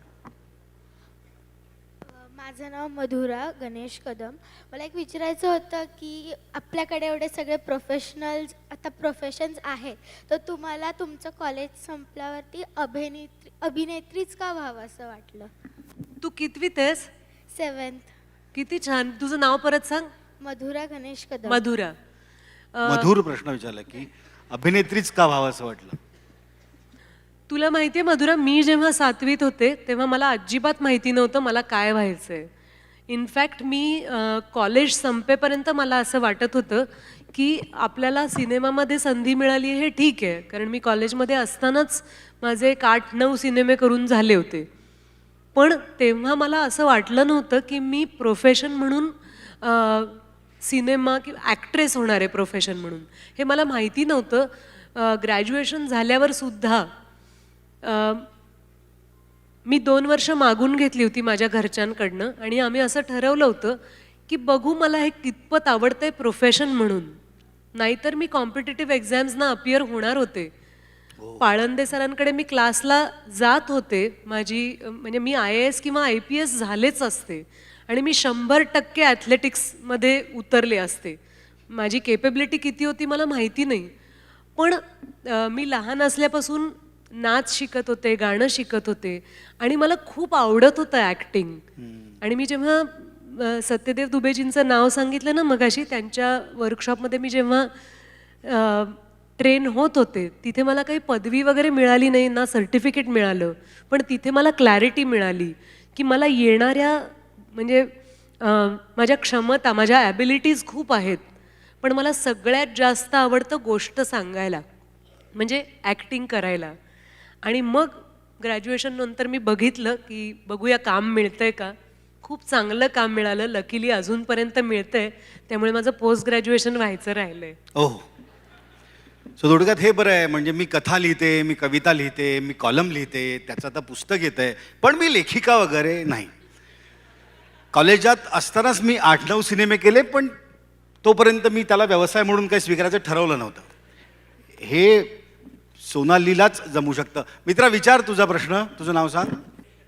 Speaker 5: माझं नाव मधुरा गणेश कदम. मला एक विचारायचं होतं की आपल्याकडे एवढे सगळे प्रोफेशनल्स आता प्रोफेशन्स आहेत, तर तुम्हाला तुमचं कॉलेज संपल्यावरती अभिनेत्रीच का व्हावं असं वाटलं?
Speaker 3: तू कितवीत आहेस?
Speaker 5: 7th.
Speaker 3: किती छान. तुझं नाव परत सांग.
Speaker 5: मधुरा गणेश कदम.
Speaker 3: मधुरा.
Speaker 2: मधुर प्रश्न विचारला की अभिनेत्रीच का व्हावं असं वाटलं?
Speaker 3: तुला माहिती आहे मधुरा, मी जेव्हा 7वीत होते तेव्हा मला अजिबात माहिती नव्हतं मला काय व्हायचंय. इनफॅक्ट मी कॉलेज संपेपर्यंत मला असं वाटत होतं की आपल्याला सिनेमामध्ये संधी मिळाली हे ठीक आहे, कारण मी कॉलेजमध्ये असतानाच माझे एक 8-9 सिनेमे करून झाले होते. पण तेव्हा मला असं वाटलं नव्हतं की मी प्रोफेशन म्हणून सिनेमा किंवा ॲक्ट्रेस होणार आहे प्रोफेशन म्हणून, हे मला माहिती नव्हतं. ग्रॅज्युएशन झाल्यावर सुद्धा मी 2 वर्ष मागून घेतली होती माझ्या घरच्यांकडनं, आणि आम्ही असं ठरवलं होतं की बघू मला हे कितपत आवडतंय प्रोफेशन म्हणून. नाहीतर मी कॉम्पिटिटिव्ह एक्झाम्सना अपियर होणार होते. पाळंदे सरांकडे मी क्लासला जात होते. म्हणजे मी IAS किंवा IPS झालेच असते, आणि मी 100% ॲथलेटिक्समध्ये उतरले असते. माझी केपेबिलिटी किती होती मला माहिती नाही. पण मी लहान असल्यापासून नाच शिकत होते, गाणं शिकत होते, आणि मला खूप आवडत होतं ॲक्टिंग. आणि मी जेव्हा सत्यदेव दुबेजींचं नाव सांगितलं ना मगाशी, त्यांच्या वर्कशॉपमध्ये मी जेव्हा ट्रेन होत होते, तिथे मला काही पदवी वगैरे मिळाली नाही, ना सर्टिफिकेट मिळालं, पण तिथे मला क्लॅरिटी मिळाली की मला येणाऱ्या म्हणजे माझ्या क्षमता, माझ्या ॲबिलिटीज खूप आहेत, पण मला सगळ्यात जास्त आवडतं गोष्ट सांगायला, म्हणजे ॲक्टिंग करायला. आणि मग ग्रॅज्युएशन नंतर मी बघितलं की बघूया काम मिळतंय का. खूप चांगलं काम मिळालं, लकीली अजूनपर्यंत मिळतंय. त्यामुळे माझं पोस्ट ग्रॅज्युएशन व्हायचं राहिलंय.
Speaker 2: ओह, सो थोडक्यात हे बरं आहे, म्हणजे मी कथा लिहिते, मी कविता लिहिते, मी कॉलम लिहिते, त्याचं आता पुस्तक येतं आहे, पण मी लेखिका वगैरे नाही. कॉलेजात असतानाच मी 8-9 सिनेमे केले, पण तोपर्यंत मी त्याला व्यवसाय म्हणून काही स्वीकारायचं ठरवलं नव्हतं. हे सोनालीलाच जमू शकतं. मित्रा, विचार तुझा प्रश्न, तुझं नाव सांग.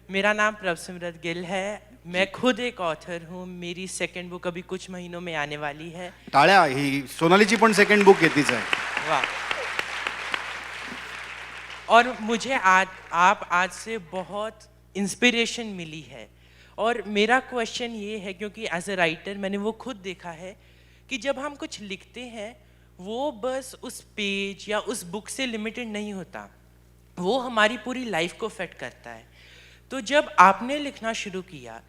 Speaker 6: मेरा नाम प्रभसिमरत गिल है. मैं खुद एक ऑथर हूँ. मेरी सेकंड बुक अभी कुछ महीनों में आने वाली है.
Speaker 2: टाळ्या. ही सोनालीची पण सेकंड बुक येतीच आहे.
Speaker 6: वाह. और मुझे आप आज से बहुत इंस्पिरेशन मिली है. और मेरा क्वेश्चन ये है, क्योंकि एज अ राइटर मैंने वो खुद देखा है कि जब हम कुछ लिखते हैं वो बस उस पेज या उस बुक से लिमिटेड नहीं होता, वो हमारी पूरी लाइफ को अफेक्ट करता है. तो जब आपने लिखना शुरू किया,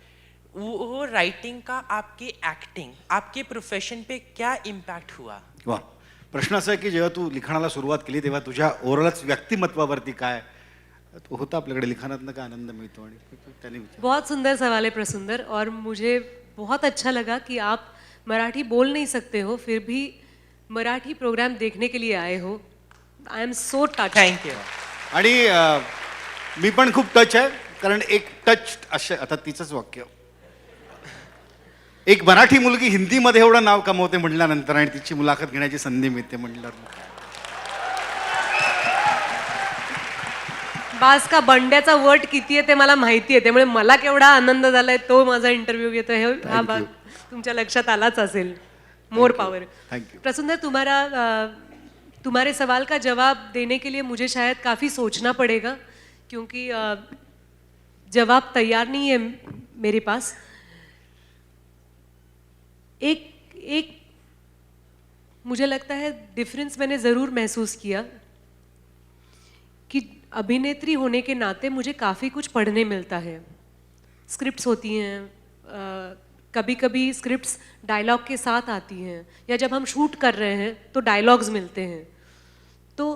Speaker 6: वो राइटिंग का आपके एक्टिंग, आपके प्रोफेशन पे क्या इम्पैक्ट हुआ?
Speaker 2: वा, प्रश्न असा आहे की जेव्हा तू लिखाणाला सुरुवात केली तेव्हा तुझ्या ओव्हरऑलच व्यक्तिमत्वावरती काय होता, आपल्याकडे लिखाणातनं काय आनंद मिळतो, आणि त्याने
Speaker 3: बहुत सुंदर सवाल है प्रसुंदर, और मुझे बहुत अच्छा लगा कि आप मराठी बोल नहीं सकते हो फिर भी मराठी प्रोग्राम देखने के लिए आए हो. I am so touch.
Speaker 6: Thank you.
Speaker 2: आणि मी पण खूप टच आहे, कारण एक टच असे, आता तिचंच वाक्य, एक मराठी मुलगी हिंदीमध्ये एवढं नाव कमवते म्हटल्यानंतर आणि तिची मुलाखत घेण्याची संधी मिळते म्हटल्यावर
Speaker 3: बास का बंड्याचा वट किती आहे ते मला माहिती आहे, त्यामुळे मला केवढा आनंद झालाय तो माझा इंटरव्ह्यू घेतो हे हा भाग तुमच्या लक्षात आलाच असेल. More power.
Speaker 2: Thank you.
Speaker 3: प्रसुंदर, तुम्हारे सवाल का जवाब देने के लिए मुझे शायद काफ़ी सोचना पड़ेगा, क्योंकि जवाब तैयार नहीं है मेरे पास. एक मुझे लगता है डिफरेंस मैंने ज़रूर महसूस किया कि अभिनेत्री होने के नाते मुझे काफ़ी कुछ पढ़ने मिलता है. स्क्रिप्ट्स होती हैं, कभी कभी स्क्रिप्ट्स डायलॉग के साथ आती हैं, या जब हम शूट कर रहे हैं तो डायलॉग्स मिलते हैं. तो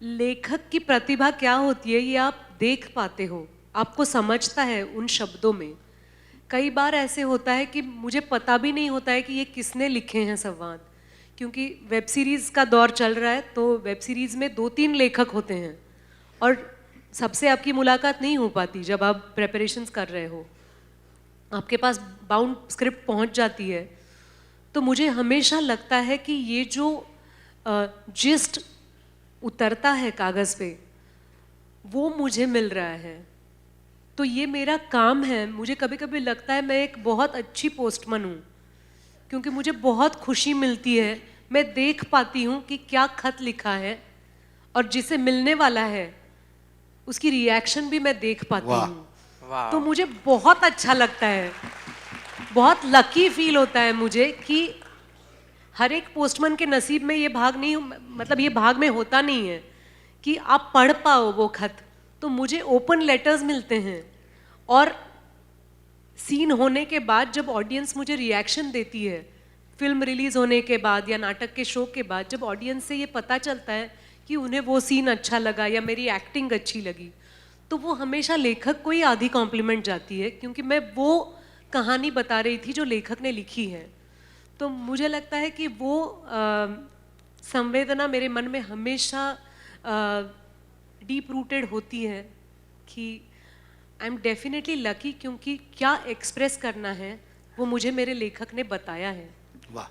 Speaker 3: लेखक की प्रतिभा क्या होती है ये आप देख पाते हो, आपको समझता है उन शब्दों में. कई बार ऐसे होता है कि मुझे पता भी नहीं होता है कि ये किसने लिखे हैं संवाद, क्योंकि वेब सीरीज़ का दौर चल रहा है तो वेब सीरीज़ में 2-3 लेखक होते हैं और सबसे आपकी मुलाकात नहीं हो पाती जब आप प्रेपरेशंस कर रहे हो. आपके पास बाउंड स्क्रिप्ट पहुंच जाती है. तो मुझे हमेशा लगता है कि ये जो जिस्ट उतरता है कागज़ पे वो मुझे मिल रहा है. तो ये मेरा काम है. मुझे कभी कभी लगता है मैं एक बहुत अच्छी पोस्टमैन हूँ, क्योंकि मुझे बहुत खुशी मिलती है. मैं देख पाती हूँ कि क्या खत लिखा है और जिसे मिलने वाला है उसकी रिएक्शन भी मैं देख पाती
Speaker 2: वाह.
Speaker 3: हूँ. तो मुझे बहुत अच्छा लगता है, बहुत लकी फील होता है मुझे कि हर एक पोस्टमैन के नसीब में ये भाग नहीं, मतलब ये भाग में होता नहीं है कि आप पढ़ पाओ वो खत. तो मुझे ओपन लेटर्स मिलते हैं और सीन होने के बाद जब ऑडियंस मुझे रिएक्शन देती है, फिल्म रिलीज़ होने के बाद या नाटक के शो के बाद, जब ऑडियंस से ये पता चलता है कि उन्हें वो सीन अच्छा लगा या मेरी एक्टिंग अच्छी लगी, तो वो हमेशा लेखक को ही आधी कॉम्प्लीमेंट जाती है, क्योंकि मैं वो कहानी बता रही थी जो लेखक ने लिखी है. तो मुझे लगता है कि वो संवेदना मेरे मन में हमेशा डीप रूटेड होती है कि आई एम डेफिनेटली लकी, क्योंकि क्या एक्सप्रेस करना है वो मुझे मेरे लेखक ने बताया है.
Speaker 2: वा.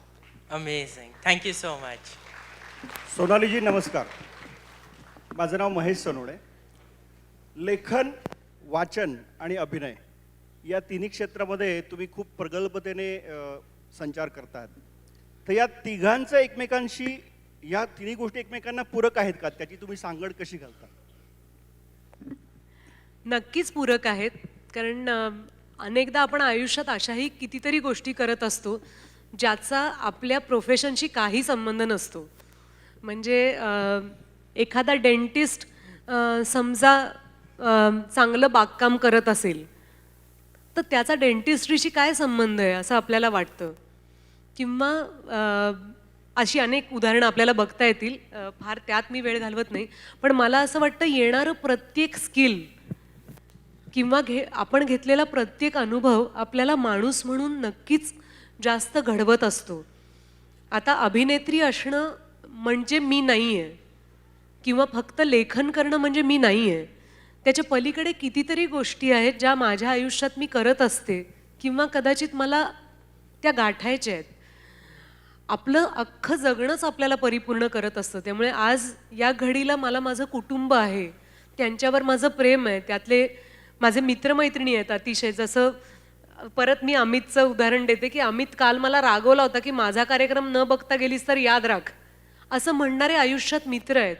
Speaker 6: अमेझिंग. Thank you so much.
Speaker 7: सोनालीजी नमस्कार. माझं नाव महेश सोनवणे. लेखन, वाचन आणि अभिनय या तिन्ही क्षेत्रामध्ये तुम्ही खूप प्रगल्भतेने संचार करतात. तर या तिघांचं एकमेकांशी, या तिन्ही गोष्टी एकमेकांना पूरक आहेत का, त्याची तुम्ही सांगड कशी घालता?
Speaker 3: नक्कीच पूरक आहेत, कारण अनेकदा आपण आयुष्यात अशाही कितीतरी गोष्टी करत असतो ज्याचा आपल्या प्रोफेशनशी काही संबंध नसतो. म्हणजे एखादा डेंटिस्ट समजा चांगलं बागकाम करत असेल तर त्याचा डेंटिस्ट्रीशी काय संबंध आहे असं आपल्याला वाटतं. किंवा अशी अनेक उदाहरणं आपल्याला बघता येतील, फार त्यात मी वेळ घालवत नाही. पण मला असं वाटतं येणारं प्रत्येक स्किल किंवा आपण घेतलेला प्रत्येक अनुभव आपल्याला माणूस म्हणून नक्कीच जास्त घडवत असतो. आता अभिनेत्री असणं म्हणजे मी नाही आहे, किंवा फक्त लेखन करणं म्हणजे मी नाही आहे. त्याच्या पलीकडे कितीतरी गोष्टी आहेत ज्या माझ्या आयुष्यात मी करत असते किंवा कदाचित मला त्या गाठायच्या आहेत. आपलं अख्खं जगणंच आपल्याला परिपूर्ण करत असतं. त्यामुळे आज या घडीला मला माझं कुटुंब आहे, त्यांच्यावर माझं प्रेम आहे, त्यातले माझे मित्रमैत्रिणी आहेत अतिशय. जसं परत मी अमितचं उदाहरण देते की अमित काल मला रागवला होता की माझा कार्यक्रम न बघता गेलीस तर याद राख, असं म्हणणारे आयुष्यात मित्र आहेत.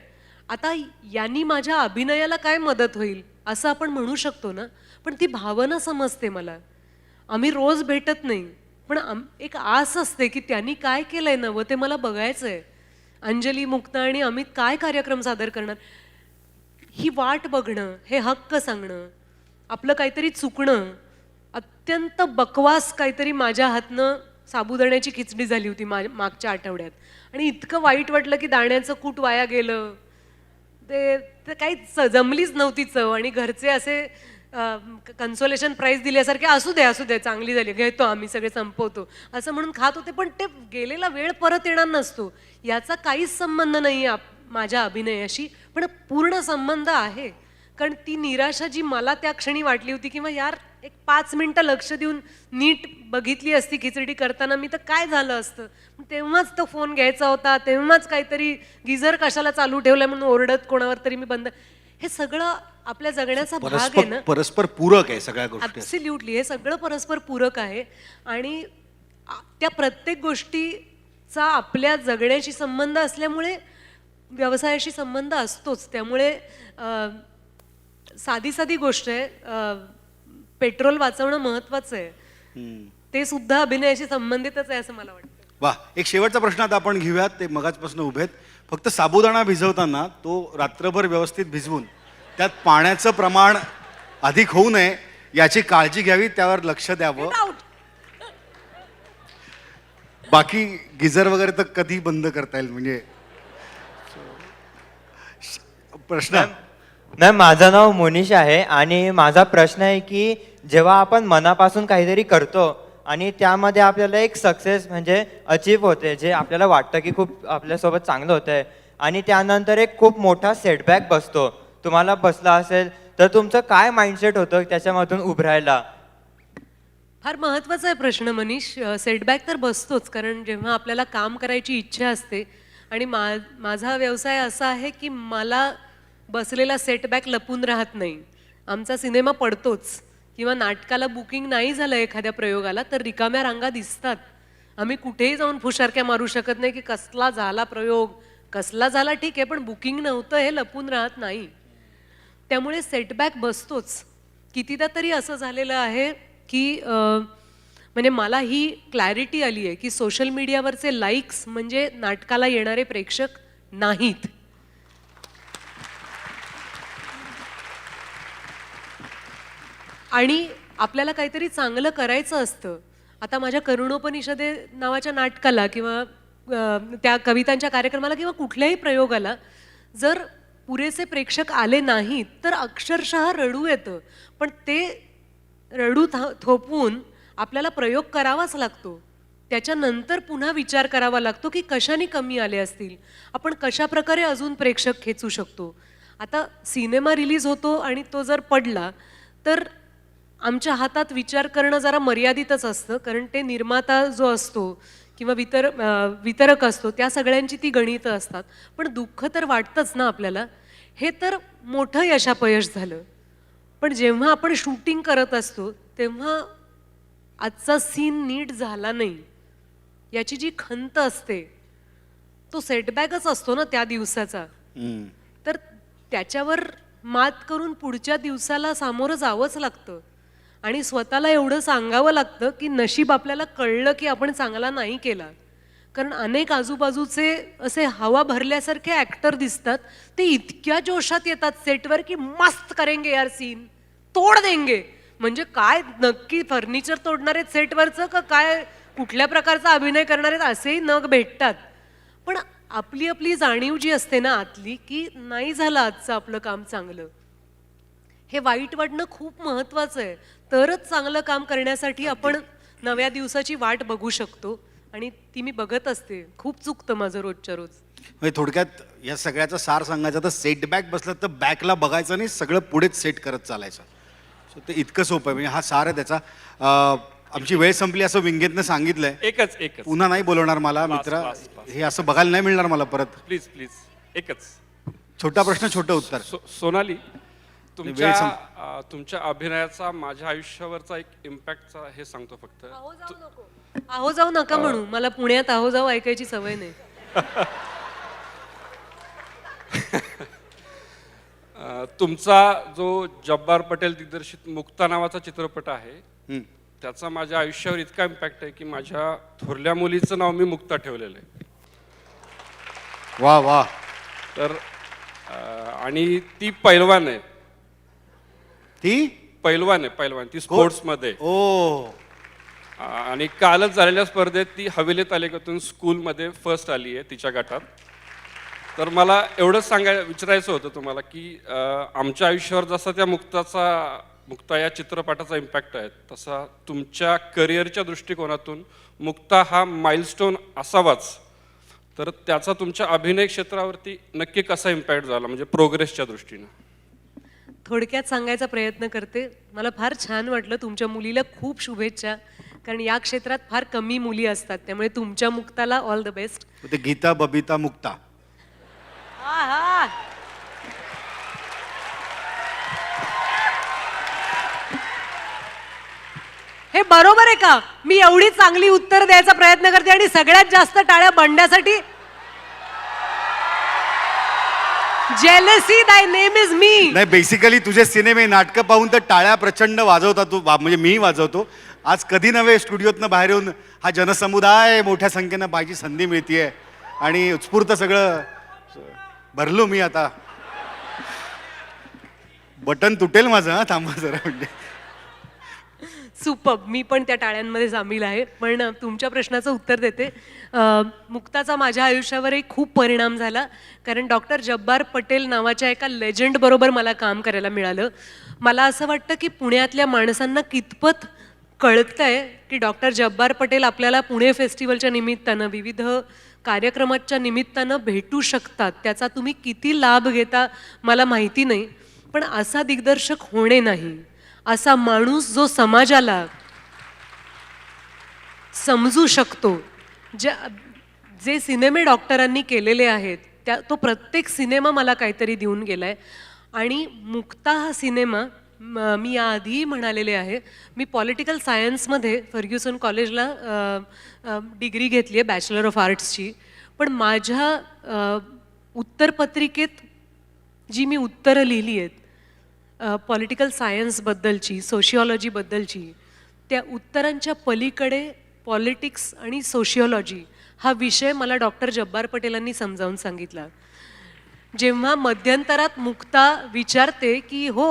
Speaker 3: आता यांनी माझ्या अभिनयाला काय मदत होईल असं आपण म्हणू शकतो ना, पण ती भावना समजते मला. आम्ही रोज भेटत नाही, पण एक आस असते की त्यांनी काय केलंय नवं ते मला बघायचं आहे. अंजली, मुक्ता आणि अमित काय कार्यक्रम सादर करणार, ही वाट बघणं, हे हक्क सांगणं, आपलं काहीतरी चुकणं. अत्यंत बकवास काहीतरी माझ्या हातनं साबुदाण्याची खिचडी झाली होती मागच्या आठवड्यात, आणि इतकं वाईट वाटलं की दाण्याचं कूट वाया गेलं, ते काही जमलीच नव्हती चव. आणि घरचे असे कन्सोलेशन प्राईज दिल्यासारखे असू दे चांगली झाली, घेतो आम्ही सगळे संपवतो असं म्हणून खात होते. पण ते गेलेला वेळ परत येणार नसतो, याचा काहीच संबंध नाही माझ्या अभिनयाशी, पण पूर्ण संबंध आहे. कारण ती निराशा जी मला त्या क्षणी वाटली होती, किंवा यार एक 5 मिनिटं लक्ष देऊन नीट बघितली असती खिचडी करताना मी तर काय झालं असतं. तेव्हाच तो फोन घ्यायचा होता, तेव्हाच काहीतरी गिझर कशाला चालू ठेवलाय म्हणून ओरडत कोणावर तरी मी बंद. हे सगळं आपल्या जगण्याचा भाग आहे ना.
Speaker 2: परस्पर पूरक आहे सगळ्या गोष्टी.
Speaker 3: ॲब्सल्युटली हे सगळं परस्पर पूरक आहे आणि त्या प्रत्येक गोष्टीचा आपल्या जगण्याशी संबंध असल्यामुळे व्यवसायाशी संबंध असतोच. त्यामुळे साधी साधी गोष्ट आहे, पेट्रोल वाचवणं महत्वाचं आहे, ते सुद्धा अभिनयाशी संबंधितच आहे असं मला वाटतं.
Speaker 2: वा, एक शेवटचा प्रश्न आता आपण घेऊयात. ते मगाचपासून उभेत. फक्त साबुदाणा भिजवताना तो रात्रभर व्यवस्थित भिजवून त्यात पाण्याचं प्रमाण अधिक होऊ नये याची काळजी घ्यावी, त्यावर लक्ष द्यावं. बाकी गिझर वगैरे तर कधी बंद करता येईल म्हणजे प्रश्न.
Speaker 8: मॅम माझं नाव मोनिश आहे आणि माझा प्रश्न आहे की जेव्हा आपण मनापासून काहीतरी करतो आणि त्यामध्ये आपल्याला एक सक्सेस म्हणजे अचीव होते, जे आपल्याला वाटतं की खूप आपल्यासोबत चांगलं होतं आहे, आणि त्यानंतर एक खूप मोठा सेटबॅक बसतो, तुम्हाला बसला असेल तर तुमचं काय माइंडसेट होतं त्याच्यामधून उभरायला?
Speaker 3: फार महत्त्वाचा आहे प्रश्न मनीष. सेटबॅक तर बसतोच, कारण जेव्हा आपल्याला काम करायची इच्छा असते आणि माझा व्यवसाय असा आहे की मला बसलेला सेटबॅक लपून राहत नाही. आमचा सिनेमा पडतोच किंवा नाटकाला बुकिंग नाही झालं एखाद्या प्रयोगाला तर रिकाम्या रांगा दिसतात. आम्ही कुठेही जाऊन फुशारक्या मारू शकत नाही की कसला झाला प्रयोग, कसला झाला ठीक आहे, पण बुकिंग नव्हतं हे लपून राहत नाही. त्यामुळे सेटबॅक बसतोच. कितीदा तरी असं झालेलं आहे की म्हणजे मला ही क्लॅरिटी आली आहे की सोशल मीडियावरचे लाईक्स म्हणजे नाटकाला येणारे प्रेक्षक नाहीत. आणि आपल्याला काहीतरी चांगलं करायचं असतं. आता माझ्या करुणोपनिषदे नावाच्या नाटकाला किंवा त्या कवितांच्या कार्यक्रमाला किंवा कुठल्याही प्रयोगाला जर पुरेसे प्रेक्षक आले नाहीत तर अक्षरशः रडू येतं. पण ते रडू थोपवून आपल्याला प्रयोग करावाच लागतो. त्याच्यानंतर पुन्हा विचार करावा लागतो की कशाने कमी आले असतील, आपण कशा प्रकारे अजून प्रेक्षक खेचू शकतो. आता सिनेमा रिलीज होतो आणि तो जर पडला तर आमच्या हातात विचार करणं जरा मर्यादितच असतं, कारण ते निर्माता जो असतो किंवा वितरक असतो त्या सगळ्यांची ती गणितं असतात. पण दुःख तर वाटतंच ना आपल्याला. हे तर मोठं यशापयश झालं. पण जेव्हा आपण शूटिंग करत असतो तेव्हा आजचा सीन नीट झाला नाही याची जी खंत असते तो सेटबॅकच असतो ना त्या दिवसाचा. तर त्याच्यावर मात करून पुढच्या दिवसाला सामोरं जावंच लागतं आणि स्वतःला एवढं सांगावं लागतं की नशीब आपल्याला कळलं की आपण चांगला नाही केला. कारण अनेक आजूबाजूचे असे हवा भरल्यासारखे ॲक्टर दिसतात, ते इतक्या जोशात येतात सेटवर की मस्त करेंगे यार सीन, तोड देंगे. म्हणजे काय नक्की फर्निचर तोडणार आहेत सेटवरचं का काय, कुठल्या प्रकारचा अभिनय करणार आहेत असेही नग भेटतात. पण आपली आपली जाणीव जी असते ना आतली की नाही झालं आजचं आपलं काम चांगलं, हे वाईट वाटणं खूप महत्त्वाचं आहे. तरच चांगलं काम करण्यासाठी आपण नव्या दिवसाची वाट बघू शकतो आणि ती मी बघत असते. खूप चुकतं माझं रोजच्या रोज.
Speaker 2: म्हणजे थोडक्यात या सगळ्याचा सार सांगायचा तर सेटबॅक बसलं तर बॅकला बघायचं नाही, सगळं पुढेच सेट करत चालायचं. सो ते इतकं सोपं आहे. म्हणजे हा सार आहे त्याचा. आमची वेळ संपली असं विंगेतनं सांगितलंय.
Speaker 1: एकच
Speaker 2: पुन्हा नाही बोलवणार मला मित्र. हे असं बघायला नाही मिळणार मला परत.
Speaker 1: प्लीज प्लीज एकच
Speaker 2: छोटा प्रश्न छोटं उत्तर.
Speaker 1: सोनाली, तुमच्या अभिनयाचा माझ्या आयुष्यावरचा एक इम्पॅक्टचा हे सांगतो फक्त.
Speaker 3: आहो जाऊ नका म्हणू, मला पुण्यात आहो जाऊ ऐकायची सवय नाही.
Speaker 1: तुमचा जो जब्बार पटेल दिग्दर्शित मुक्ता नावाचा चित्रपट आहे त्याचा माझ्या आयुष्यावर इतका इम्पॅक्ट आहे की माझ्या थोरल्या मुलीचं नाव मी मुक्ता ठेवलेलं आहे.
Speaker 2: वा वा.
Speaker 1: तर आणि ती पैलवान आहे.
Speaker 2: ती
Speaker 1: पैलवान ती स्पोर्ट्समध्ये.
Speaker 2: ओ.
Speaker 1: आणि कालच झालेल्या स्पर्धेत ती हवेली तालुक्यातून स्कूलमध्ये फर्स्ट आली आहे तिच्या गटात. तर मला एवढंच विचारायचं होतं तुम्हाला की आमच्या आयुष्यावर जसा त्या मुक्ता या चित्रपटाचा इम्पॅक्ट आहे तसा तुमच्या करिअरच्या दृष्टिकोनातून मुक्ता हा माइलस्टोन असावाच, तर त्याचा तुमच्या अभिनय क्षेत्रावरती नक्की कसा इम्पॅक्ट झाला म्हणजे प्रोग्रेसच्या दृष्टीनं?
Speaker 3: थोडक्यात सांगायचा प्रयत्न करते. मला फार छान वाटलं. तुमच्या मुलीला खूप शुभेच्छा, कारण या क्षेत्रात फार कमी मुली असतात, त्यामुळे तुमच्या मुक्ताला ऑल द बेस्ट.
Speaker 2: ते गीता बबिता मुक्ता.
Speaker 3: हे बरोबर आहे का? मी एवढी चांगली उत्तर द्यायचा प्रयत्न करते आणि सगळ्यात जास्त टाळ्या बंड्यासाठी. जेलसी दाय नेम इज मी.
Speaker 2: नाही, बेसिकली तुझे सिनेमे नाटकं पाहून तर टाळ्या प्रचंड वाजवता तू, म्हणजे मी वाजवतो. आज कधी नव्हे स्टुडिओतनं बाहेर येऊन हा जनसमुदाय मोठ्या संख्येनं पाहायची संधी मिळतीये आणि उत्स्फूर्त सगळं भरलो मी आता. बटन तुटेल माझं, हा थांबा जरा म्हणजे.
Speaker 3: सुपर. मी पण त्या टाळ्यांमध्ये सामील आहे. पण तुमच्या प्रश्नाचं उत्तर देते. मुक्ताचा माझ्या आयुष्यावर एक खूप परिणाम झाला, कारण डॉक्टर जब्बार पटेल नावाच्या एका लेजंड बरोबर मला काम करायला मिळालं. मला असं वाटतं की पुण्यातल्या माणसांना कितपत कळतंय की डॉक्टर जब्बार पटेल आपल्याला पुणे फेस्टिवलच्या निमित्तानं, विविध कार्यक्रमाच्या निमित्तानं भेटू शकतात. त्याचा तुम्ही किती लाभ घेता मला माहिती नाही, पण असा दिग्दर्शक होणे नाही, असा माणूस जो समाजाला समजू शकतो. जे सिनेमे डॉक्टरांनी केलेले आहेत तो प्रत्येक सिनेमा मला काहीतरी देऊन गेलाय. आणि मुक्ता हा सिनेमा, मी याआधी म्हणालेले आहे, मी पॉलिटिकल सायन्समध्ये फर्ग्युसन कॉलेजला डिग्री घेतली आहे, बॅचलर ऑफ आर्ट्सची. पण माझ्या उत्तरपत्रिकेत जी मी उत्तरं लिहिली आहेत पॉलिटिकल सायन्सबद्दलची, सोशिओलॉजीबद्दलची, त्या उत्तरांच्या पलीकडे पॉलिटिक्स आणि सोशिओलॉजी हा विषय मला डॉक्टर जब्बार पटेलांनी समजावून सांगितला. जेव्हा मध्यंतरात मुक्ता विचारते की हो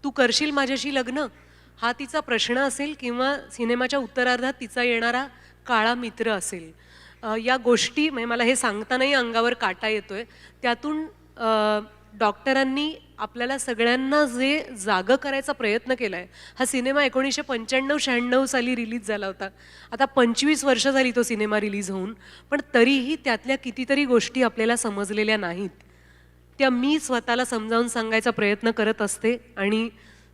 Speaker 3: तू करशील माझ्याशी लग्न, हा तिचा प्रश्न असेल किंवा सिनेमाच्या उत्तरार्धात तिचा येणारा काळा मित्र असेल, या गोष्टी म्हणजे मला हे सांगतानाही अंगावर काटा येतोय. त्यातून डॉक्टरांनी आपल्याला सगळ्यांना जे जागं करायचा प्रयत्न केला आहे. हा सिनेमा 1995-96 साली रिलीज झाला होता. आता 25 वर्ष झाली तो सिनेमा रिलीज होऊन, पण तरीही त्यातल्या कितीतरी गोष्टी आपल्याला समजलेल्या नाहीत. त्या मी स्वतःला समजावून सांगायचा प्रयत्न करत असते. आणि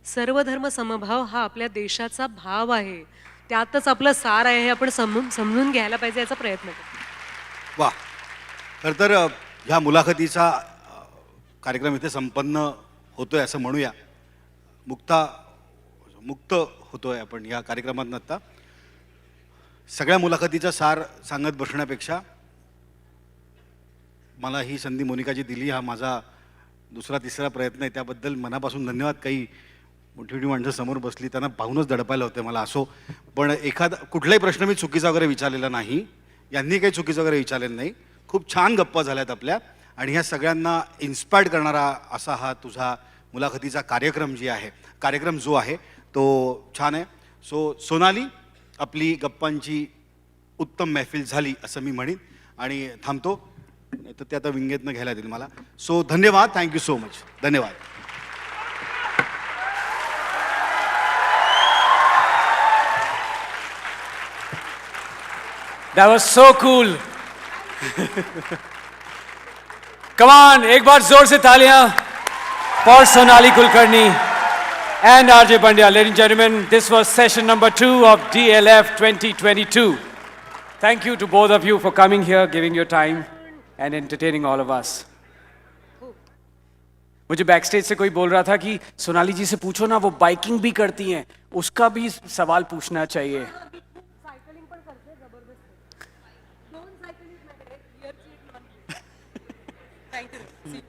Speaker 3: सर्वधर्म समभाव हा आपल्या देशाचा भाव आहे, त्यातच आपलं सार आहे, हे आपण समजून घ्यायला पाहिजे, याचा प्रयत्न करतो.
Speaker 2: वा. खरं तर ह्या मुलाखतीचा कार्यक्रम इथे संपन्न होतोय असं म्हणूया. मुक्त होतोय आपण या कार्यक्रमात. आता सगळ्या मुलाखतीचा सार सांगत बसण्यापेक्षा मला ही संधी मोनिकाजी दिली, हा माझा दुसरा तिसरा प्रयत्न आहे, त्याबद्दल मनापासून धन्यवाद. काही मोठी मोठी माणसं समोर बसली, त्यांना पाहूनच दडपायला होतं मला. असो, पण कुठलाही प्रश्न मी चुकीचा वगैरे विचारलेला नाही, यांनी काही चुकीचं वगैरे विचारलेलं नाही. खूप छान गप्पा झाल्यात आपल्या, आणि ह्या सगळ्यांना इन्स्पायर्ड करणारा असा हा तुझा मुलाखतीचा कार्यक्रम जो आहे तो छान आहे. सोनाली, आपली गप्पांची उत्तम महफिल झाली असं मी म्हणेन आणि थांबतो, तर ते आता विंगेतनं घ्यायला येतील मला. धन्यवाद. Thank you so much. धन्यवाद.
Speaker 1: That was so cool. Come on, एक बार जोर से तालियां for Sonali Kulkarni and RJ Pandya. Ladies and gentlemen, this was session number 2 of DLF 2022. Thank you to both of you for coming here, giving your time and entertaining all of us. मुझे backstage से कोई बोल रहा था कि सोनाली जी से पूछो ना, वो biking भी करती हैं, उसका भी सवाल पूछना चाहिए.
Speaker 4: थँक्यू.